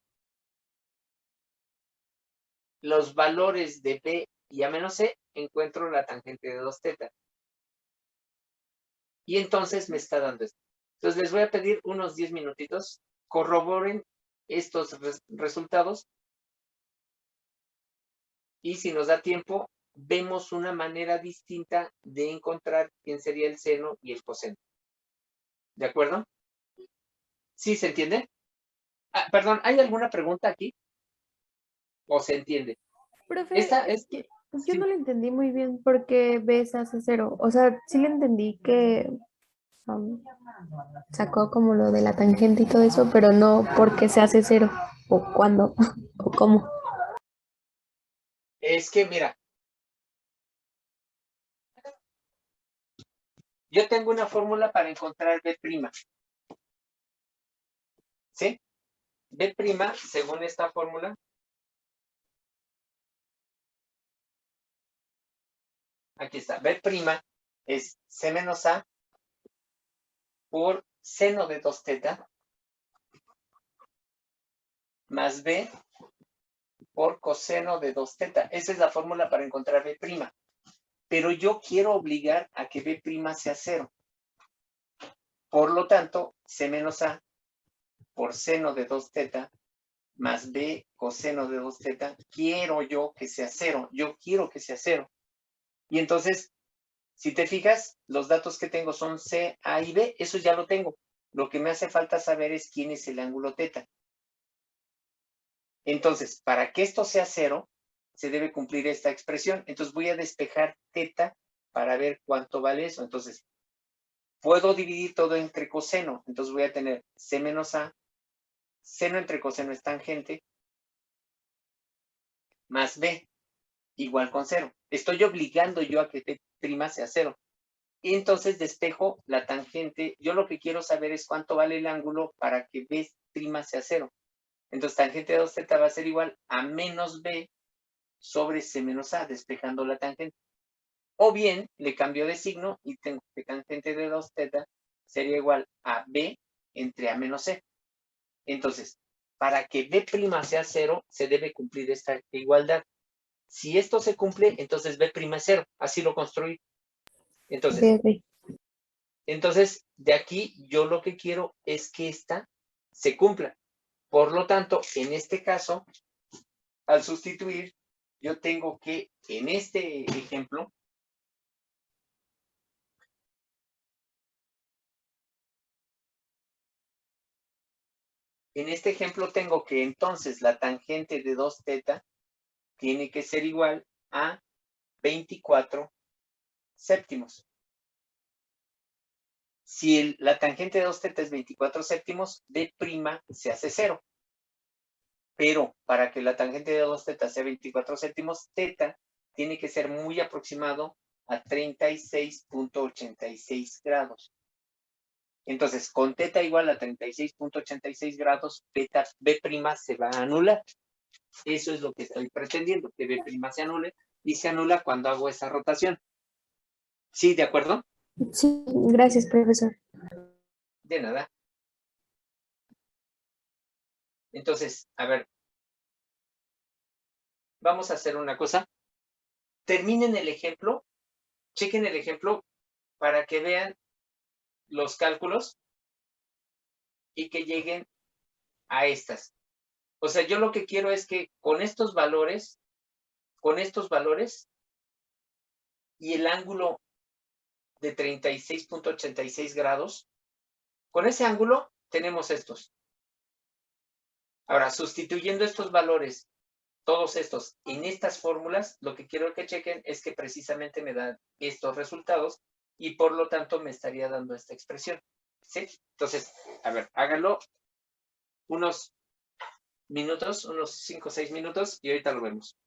los valores de B y A menos C, encuentro la tangente de 2θ. Y entonces me está dando esto. Entonces les voy a pedir unos 10 minutitos, corroboren estos resultados. Y si nos da tiempo, vemos una manera distinta de encontrar quién sería el seno y el coseno. ¿De acuerdo? ¿Sí se entiende? Ah, perdón, ¿hay alguna pregunta aquí? ¿O se entiende? Profe, Esta es... yo sí. no lo entendí muy bien porque B se hace cero. O sea, sí le entendí que sacó como lo de la tangente y todo eso, pero no porque se hace cero. O cuándo, o cómo. Es que, mira, yo tengo una fórmula para encontrar B'. ¿Sí? B', según esta fórmula, aquí está, B' es C menos A por seno de 2θ más B por coseno de 2θ. Esa es la fórmula para encontrar B'. Pero yo quiero obligar a que B' sea cero. Por lo tanto, C menos A por seno de 2θ más B coseno de 2θ, quiero yo que sea cero. Yo quiero que sea cero. Y entonces, si te fijas, los datos que tengo son C, A y B. Eso ya lo tengo. Lo que me hace falta saber es quién es el ángulo θ. Entonces, para que esto sea cero, se debe cumplir esta expresión. Entonces, voy a despejar θ para ver cuánto vale eso. Entonces, puedo dividir todo entre coseno. Entonces, voy a tener C menos A. Seno entre coseno es tangente. Más B, igual con cero. Estoy obligando yo a que B' sea cero. Y entonces despejo la tangente. Yo lo que quiero saber es cuánto vale el ángulo para que B' sea cero. Entonces, tangente de 2θ va a ser igual a menos B sobre C menos A, despejando la tangente. O bien, le cambio de signo y tengo que tangente de 2θ sería igual a B entre A menos C. Entonces, para que B' sea cero, se debe cumplir esta igualdad. Si esto se cumple, entonces B' es cero. Así lo construí. Entonces, Ok. entonces, de aquí yo lo que quiero es que esta se cumpla. Por lo tanto, en este caso, al sustituir, yo tengo que, en este ejemplo, tengo que entonces la tangente de 2θ tiene que ser igual a 24 séptimos. Si la tangente de 2θ es 24 séptimos, B' se hace cero. Pero para que la tangente de 2θ sea 24 séptimos, θ tiene que ser muy aproximado a 36.86 grados. Entonces, con θ igual a 36.86 grados, B' se va a anular. Eso es lo que estoy pretendiendo, que B' se anule, y se anula cuando hago esa rotación. ¿Sí, de acuerdo? Sí, gracias, profesor. De nada. Entonces, a ver, vamos a hacer una cosa. Terminen el ejemplo, chequen el ejemplo para que vean los cálculos y que lleguen a estas. O sea, yo lo que quiero es que con estos valores y el ángulo de 36.86 grados, con ese ángulo tenemos estos. Ahora, sustituyendo estos valores, todos estos, en estas fórmulas, lo que quiero que chequen es que precisamente me dan estos resultados y por lo tanto me estaría dando esta expresión. ¿Sí? Entonces, a ver, háganlo unos minutos, unos 5 o 6 minutos y ahorita lo vemos.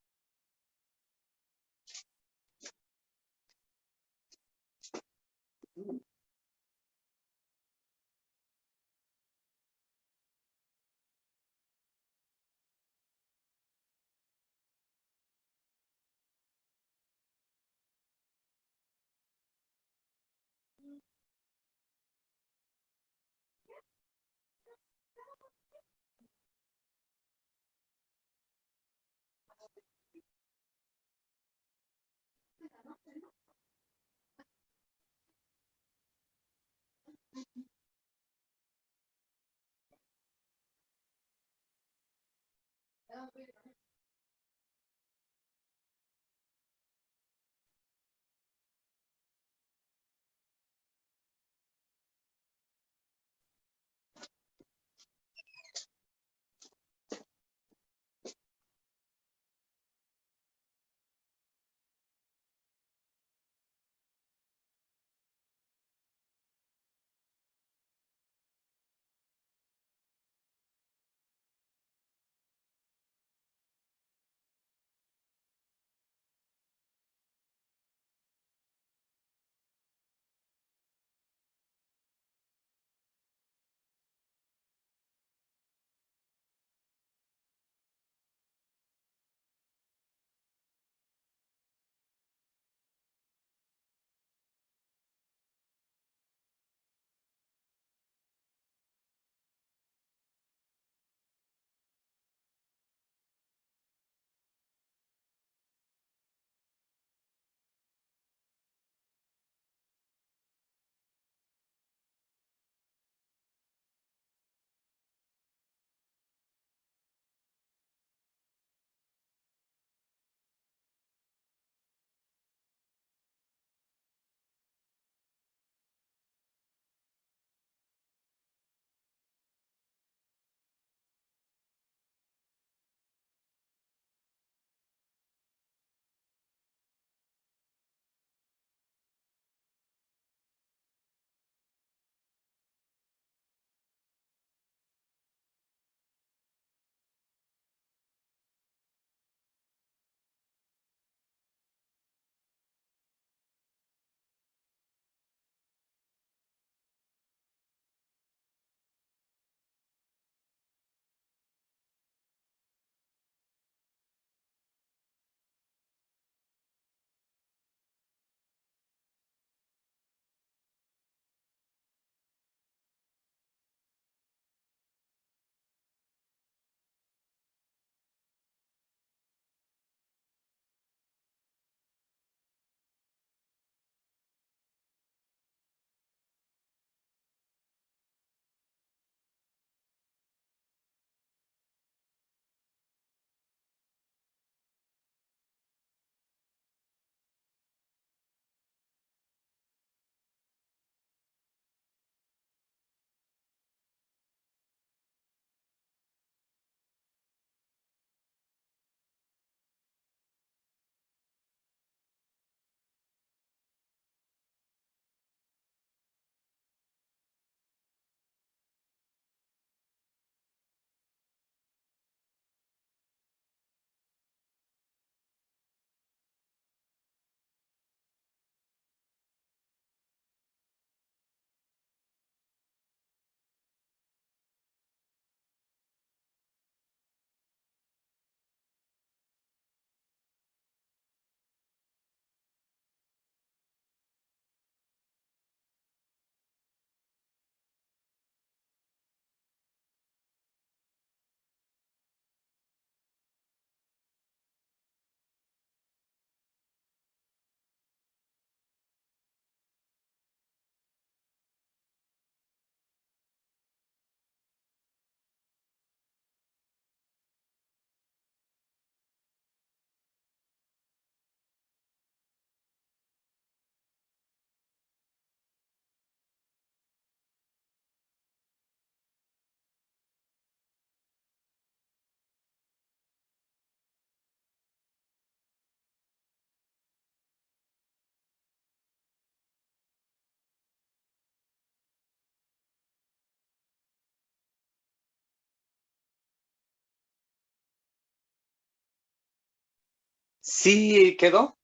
Sí quedó.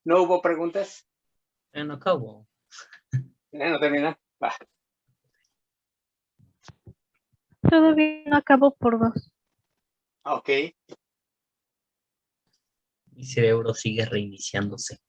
¿No hubo preguntas? No acabo. Ya no termina. Va. Todavía no acabo por 2. Ok. Mi cerebro sigue reiniciándose.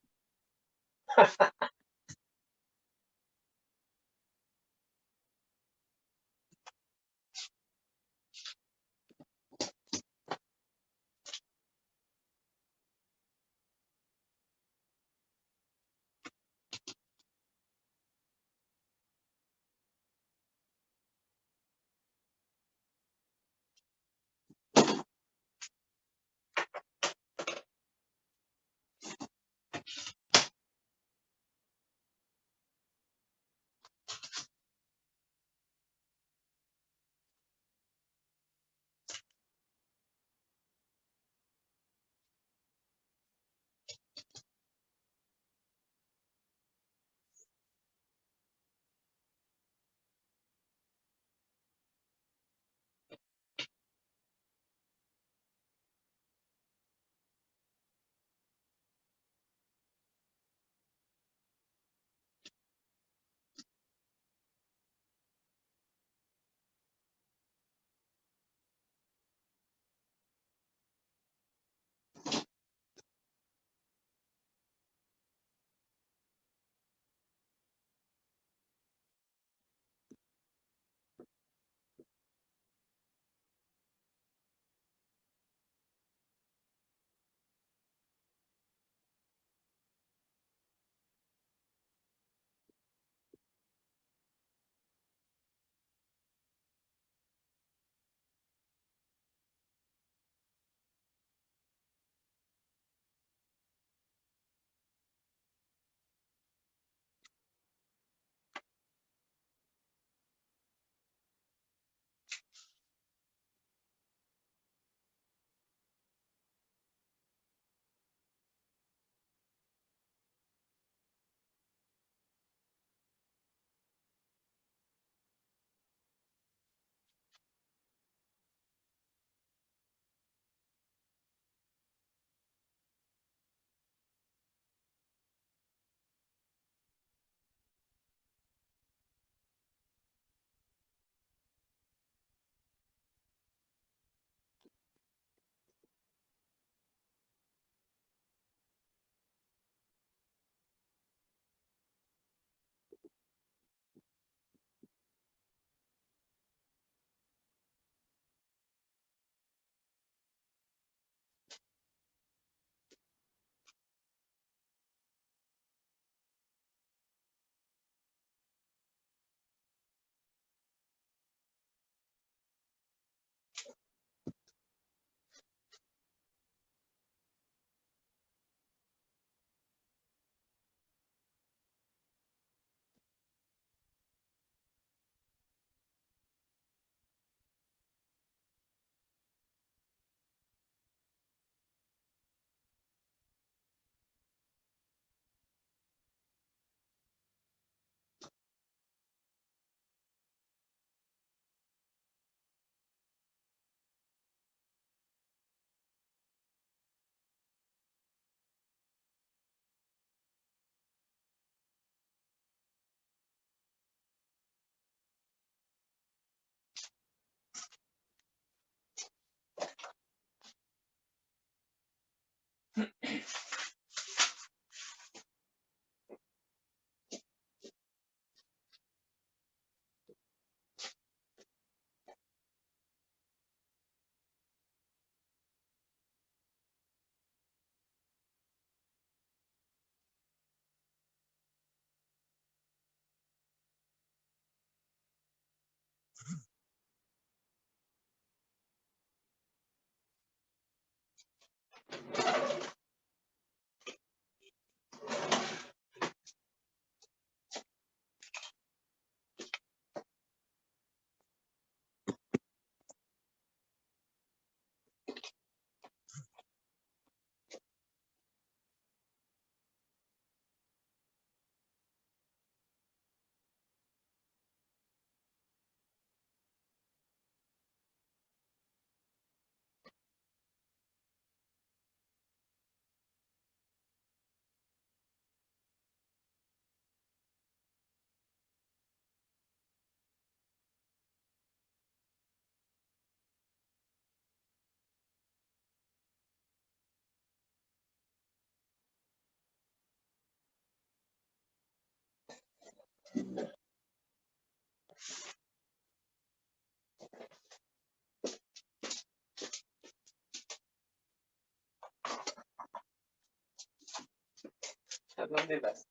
¿Dónde vas?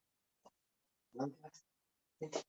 ¿Dónde vas? Vente.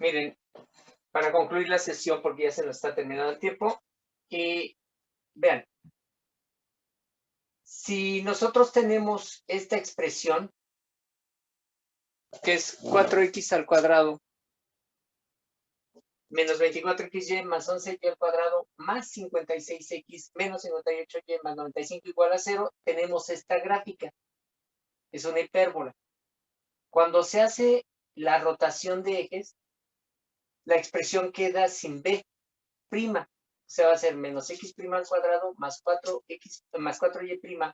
Miren, para concluir la sesión, porque ya se nos está terminando el tiempo, vean, si nosotros tenemos esta expresión, que es 4x al cuadrado menos 24xy más 11y al cuadrado más 56x menos 58y más 95 igual a 0, tenemos esta gráfica. Es una hipérbola. Cuando se hace la rotación de ejes, la expresión queda sin b'. O sea, va a ser menos x' al cuadrado más 4x más 4y'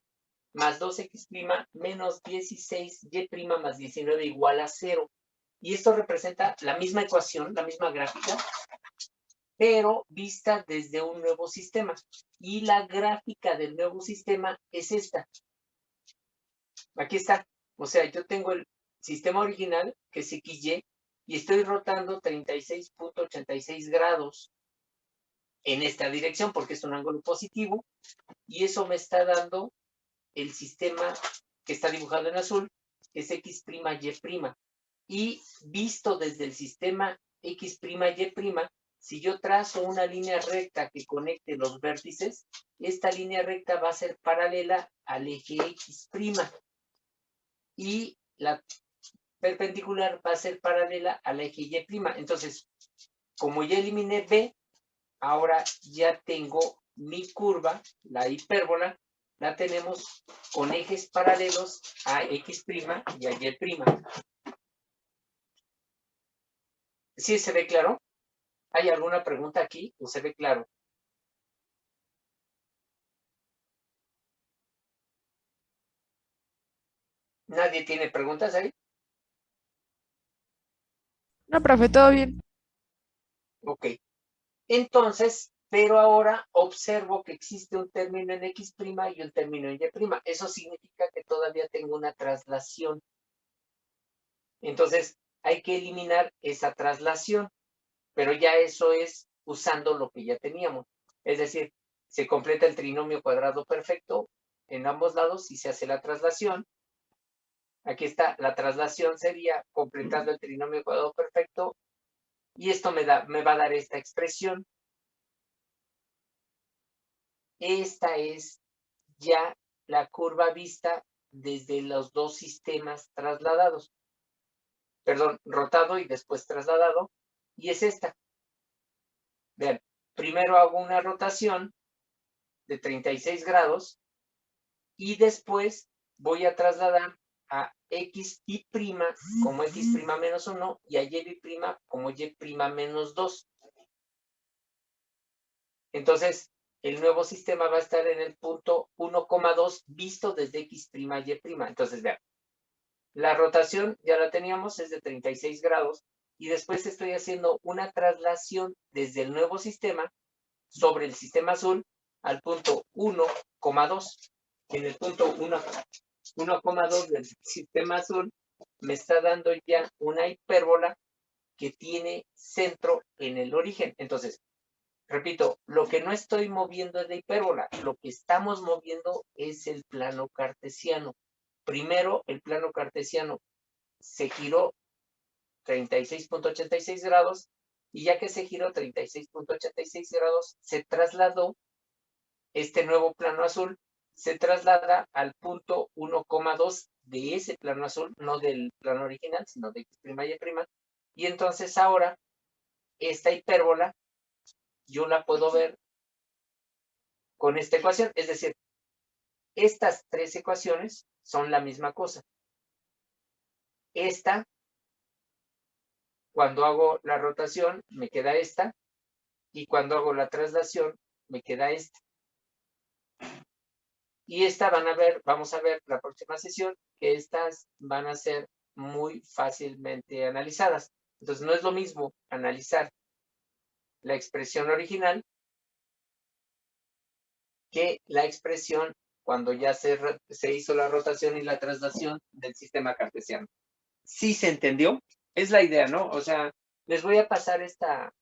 más 2x' menos 16y' más 19 igual a 0. Y esto representa la misma ecuación, la misma gráfica, pero vista desde un nuevo sistema. Y la gráfica del nuevo sistema es esta. Aquí está. O sea, yo tengo el sistema original, que es XY, y estoy rotando 36.86 grados en esta dirección, porque es un ángulo positivo, y eso me está dando el sistema que está dibujado en azul, que es X', Y'. Y visto desde el sistema X', Y', si yo trazo una línea recta que conecte los vértices, esta línea recta va a ser paralela al eje X'. Y la perpendicular va a ser paralela al eje Y'. Entonces, como ya eliminé B, ahora ya tengo mi curva, la hipérbola, la tenemos con ejes paralelos a X' y a Y'. ¿Sí se ve claro? ¿Hay alguna pregunta aquí o se ve claro? ¿Nadie tiene preguntas ahí? No, profe, todo bien. Ok. Entonces, pero ahora observo que existe un término en X' y un término en Y'. Eso significa que todavía tengo una traslación. Entonces, hay que eliminar esa traslación, pero ya eso es usando lo que ya teníamos. Es decir, se completa el trinomio cuadrado perfecto en ambos lados y se hace la traslación. Aquí está, la traslación sería completando el trinomio cuadrado perfecto y esto me va a dar esta expresión. Esta es ya la curva vista desde los dos sistemas trasladados. Perdón, rotado y después trasladado. Y es esta. Vean, primero hago una rotación de 36 grados y después voy a trasladar a x y' como x' menos 1 y a y' como y' menos 2. Entonces, el nuevo sistema va a estar en el punto 1,2 visto desde x', y'. Entonces, vean, la rotación ya la teníamos, es de 36 grados, y después estoy haciendo una traslación desde el nuevo sistema sobre el sistema azul al punto 1,2. En el punto 1,2 del sistema azul me está dando ya una hipérbola que tiene centro en el origen. Entonces, repito, lo que no estoy moviendo es la hipérbola, lo que estamos moviendo es el plano cartesiano. Primero, el plano cartesiano se giró 36.86 grados y ya que se giró 36.86 grados, se trasladó este nuevo plano azul, se traslada al punto 1,2 de ese plano azul, no del plano original, sino de x' y y'. Y entonces ahora, esta hipérbola, yo la puedo ver con esta ecuación, es decir, estas tres ecuaciones son la misma cosa. Esta, cuando hago la rotación, me queda esta, y cuando hago la traslación, me queda esta. Y esta vamos a ver la próxima sesión, que estas van a ser muy fácilmente analizadas. Entonces, no es lo mismo analizar la expresión original que la expresión cuando ya se hizo la rotación y la traslación del sistema cartesiano. ¿Sí se entendió? Es la idea, ¿no? O sea, les voy a pasar esta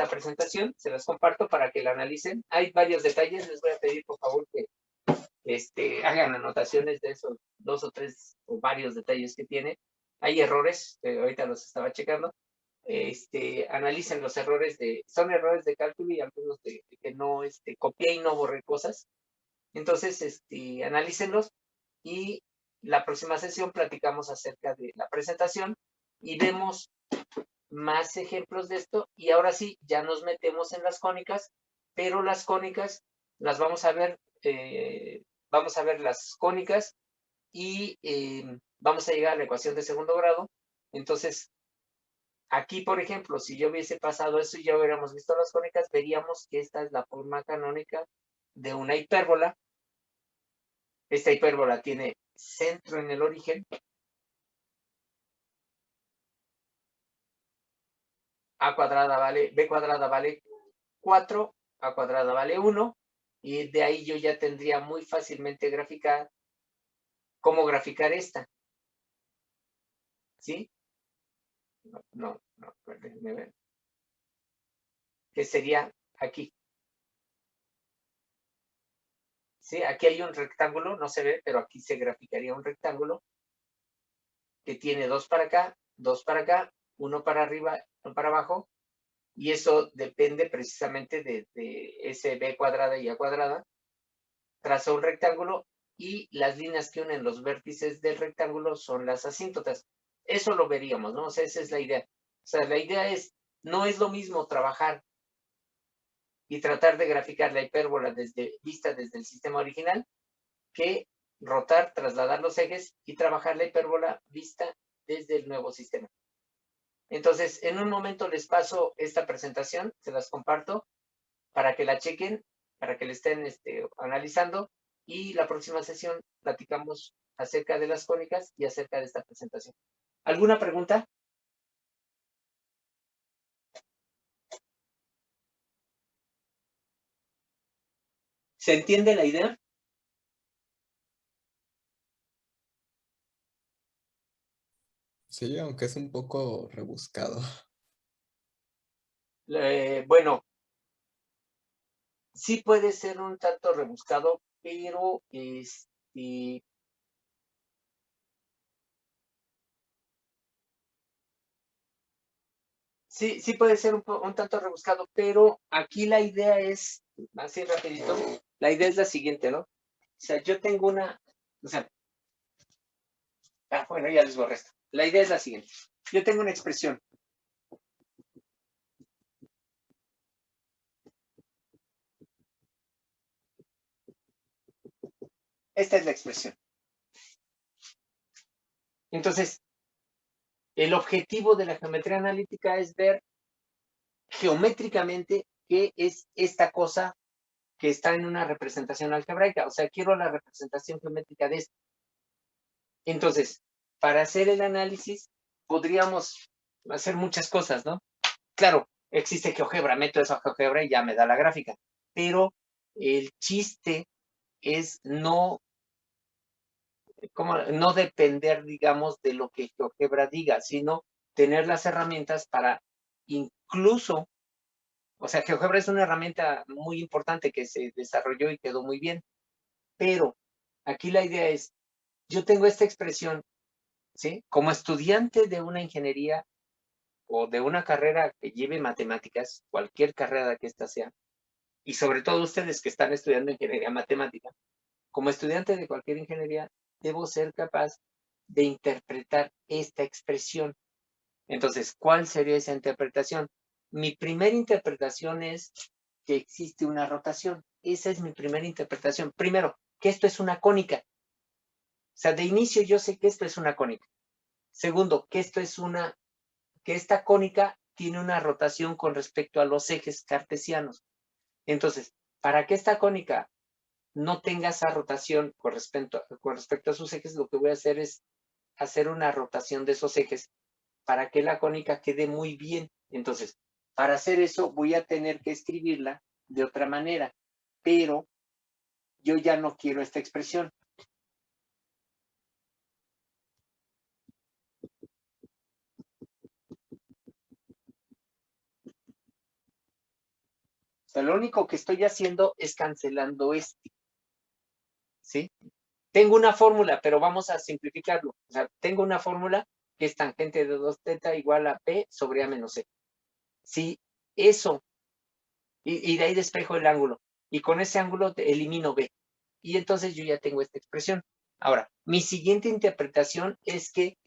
presentación, se las comparto para que la analicen. Hay varios detalles, les voy a pedir por favor que hagan anotaciones de esos 2 o 3 o varios detalles que tiene. Hay errores, ahorita los estaba checando. Analicen los errores son errores de cálculo y algunos de que no copié y no borré cosas. Entonces, analícenlos y la próxima sesión platicamos acerca de la presentación y vemos más ejemplos de esto. Y ahora sí, ya nos metemos en las cónicas, pero las cónicas las vamos a ver las cónicas y vamos a llegar a la ecuación de segundo grado. Entonces, aquí, por ejemplo, si yo hubiese pasado eso y ya hubiéramos visto las cónicas, veríamos que esta es la forma canónica de una hipérbola. Esta hipérbola tiene centro en el origen. A cuadrada vale, B cuadrada vale 4, A cuadrada vale 1, y de ahí yo ya tendría muy fácilmente cómo graficar esta. ¿Sí? No, déjenme ver. Que sería aquí. ¿Sí? Aquí hay un rectángulo, no se ve, pero aquí se graficaría un rectángulo que tiene 2 para acá, 2 para acá, 1 para arriba, 1 para abajo, y eso depende precisamente de ese B cuadrada y A cuadrada. Traza un rectángulo y las líneas que unen los vértices del rectángulo son las asíntotas. Eso lo veríamos, ¿no? O sea, esa es la idea. O sea, la idea no es lo mismo trabajar y tratar de graficar la hipérbola vista desde el sistema original que rotar, trasladar los ejes y trabajar la hipérbola vista desde el nuevo sistema. Entonces, en un momento les paso esta presentación, se las comparto para que la chequen, para que la estén analizando, y la próxima sesión platicamos acerca de las cónicas y acerca de esta presentación. ¿Alguna pregunta? ¿Se entiende la idea? Sí, aunque es un poco rebuscado. Bueno, sí puede ser un tanto rebuscado, pero sí puede ser un tanto rebuscado, pero aquí la idea es, así rapidito, la idea es la siguiente, ¿no? O sea, yo tengo bueno, ya les borré esto. La idea es la siguiente. Yo tengo una expresión. Esta es la expresión. Entonces, el objetivo de la geometría analítica es ver geométricamente qué es esta cosa que está en una representación algebraica. O sea, quiero la representación geométrica de esto. Entonces, para hacer el análisis, podríamos hacer muchas cosas, ¿no? Claro, existe GeoGebra, meto eso a GeoGebra y ya me da la gráfica. Pero el chiste es no depender, digamos, de lo que GeoGebra diga, sino tener las herramientas para incluso, o sea, GeoGebra es una herramienta muy importante que se desarrolló y quedó muy bien, pero aquí la idea es, yo tengo esta expresión, ¿sí? Como estudiante de una ingeniería o de una carrera que lleve matemáticas, cualquier carrera que ésta sea, y sobre todo ustedes que están estudiando ingeniería matemática, como estudiante de cualquier ingeniería, debo ser capaz de interpretar esta expresión. Entonces, ¿cuál sería esa interpretación? Mi primera interpretación es que existe una rotación. Esa es mi primera interpretación. Primero, que esto es una cónica. O sea, de inicio yo sé que esto es una cónica. Segundo, que esta cónica tiene una rotación con respecto a los ejes cartesianos. Entonces, para que esta cónica no tenga esa rotación con respecto a sus ejes, lo que voy a hacer es hacer una rotación de esos ejes para que la cónica quede muy bien. Entonces, para hacer eso voy a tener que escribirla de otra manera, pero yo ya no quiero esta expresión. O sea, lo único que estoy haciendo es cancelando este, ¿sí? Tengo una fórmula, pero vamos a simplificarlo. O sea, tengo una fórmula que es tangente de 2θ igual a P sobre A menos C. Si eso, y de ahí despejo el ángulo, y con ese ángulo elimino B. Y entonces yo ya tengo esta expresión. Ahora, mi siguiente interpretación es que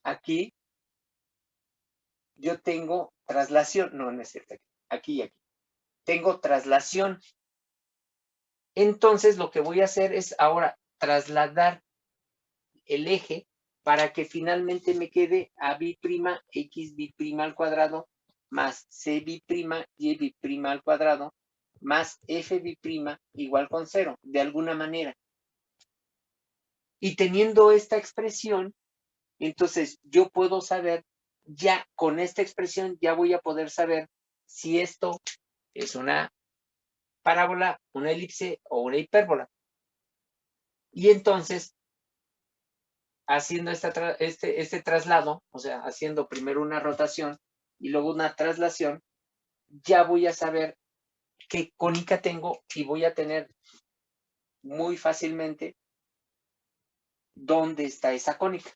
aquí yo tengo traslación. No, no es cierto. Aquí y aquí. Tengo traslación. Entonces lo que voy a hacer es ahora trasladar el eje para que finalmente me quede a b' x b' al cuadrado más c b' y b' al cuadrado más f b' igual con 0, de alguna manera. Y teniendo esta expresión, entonces yo puedo saber, ya con esta expresión, ya voy a poder saber si esto es una parábola, una elipse o una hipérbola. Y entonces, haciendo este traslado, o sea, haciendo primero una rotación y luego una traslación, ya voy a saber qué cónica tengo y voy a tener muy fácilmente dónde está esa cónica.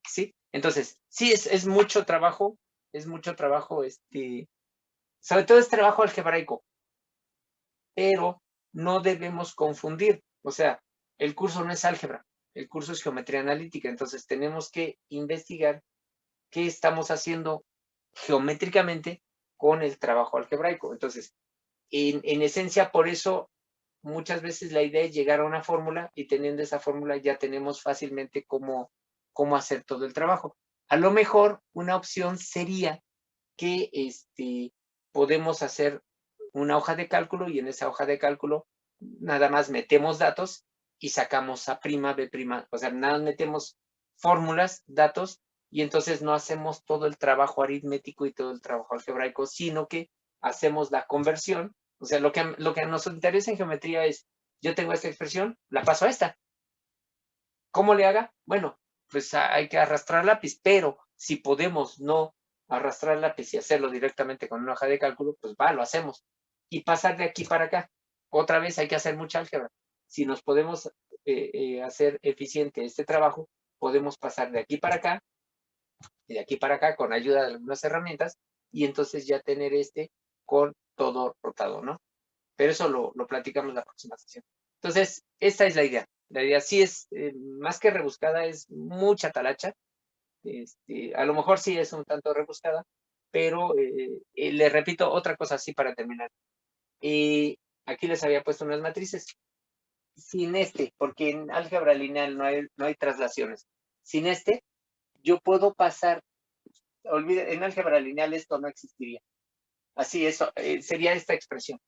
¿Sí? Entonces, sí, es mucho trabajo, sobre todo es trabajo algebraico, pero no debemos confundir, o sea, el curso no es álgebra, el curso es geometría analítica, entonces tenemos que investigar qué estamos haciendo geométricamente con el trabajo algebraico. Entonces, en esencia, por eso muchas veces la idea es llegar a una fórmula y teniendo esa fórmula ya tenemos fácilmente cómo hacer todo el trabajo. A lo mejor una opción sería que podemos hacer una hoja de cálculo y en esa hoja de cálculo nada más metemos datos y sacamos A', B', o sea, nada más metemos fórmulas, datos, y entonces no hacemos todo el trabajo aritmético y todo el trabajo algebraico, sino que hacemos la conversión. O sea, lo que nos interesa en geometría es, yo tengo esta expresión, la paso a esta. ¿Cómo le haga? Bueno, pues hay que arrastrar lápiz, pero si podemos no arrastrar lápiz y hacerlo directamente con una hoja de cálculo, pues va, lo hacemos. Y pasar de aquí para acá. Otra vez hay que hacer mucha álgebra. Si nos podemos hacer eficiente este trabajo, podemos pasar de aquí para acá y de aquí para acá con ayuda de algunas herramientas y entonces ya tener con todo rotado, ¿no? Pero eso lo platicamos la próxima sesión. Entonces, esta es la idea. La idea sí es más que rebuscada, es mucha talacha. A lo mejor sí es un tanto rebuscada, pero le repito otra cosa así para terminar. Aquí les había puesto unas matrices. Sin porque en álgebra lineal no hay traslaciones. Sin yo puedo pasar, olvide, en álgebra lineal esto no existiría. Así, eso sería esta expresión.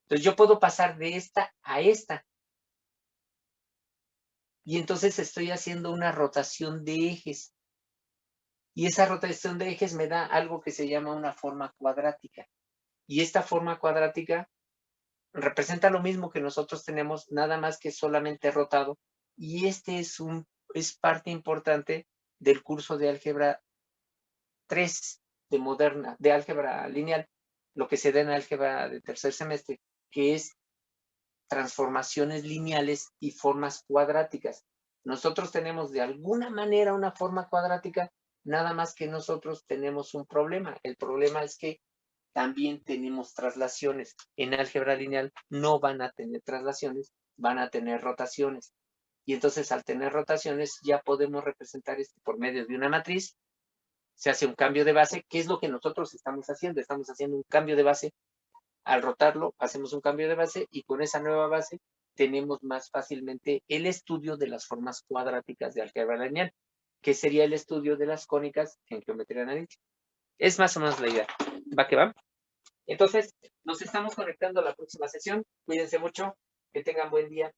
Entonces yo puedo pasar de esta a esta. Y entonces estoy haciendo una rotación de ejes. Y esa rotación de ejes me da algo que se llama una forma cuadrática. Y esta forma cuadrática representa lo mismo que nosotros tenemos, nada más que solamente rotado. Y este es parte importante del curso de álgebra 3 de moderna, de álgebra lineal, lo que se da en álgebra de tercer semestre, que es transformaciones lineales y formas cuadráticas. Nosotros tenemos de alguna manera una forma cuadrática, nada más que nosotros tenemos un problema. El problema es que también tenemos traslaciones. En álgebra lineal no van a tener traslaciones, van a tener rotaciones. Y entonces al tener rotaciones ya podemos representar esto por medio de una matriz. Se hace un cambio de base, que es lo que nosotros estamos haciendo. Estamos haciendo un cambio de base. Al rotarlo, hacemos un cambio de base y con esa nueva base tenemos más fácilmente el estudio de las formas cuadráticas de álgebra lineal, que sería el estudio de las cónicas en geometría analítica. Es más o menos la idea. ¿Va que va? Entonces, nos estamos conectando a la próxima sesión. Cuídense mucho. Que tengan buen día.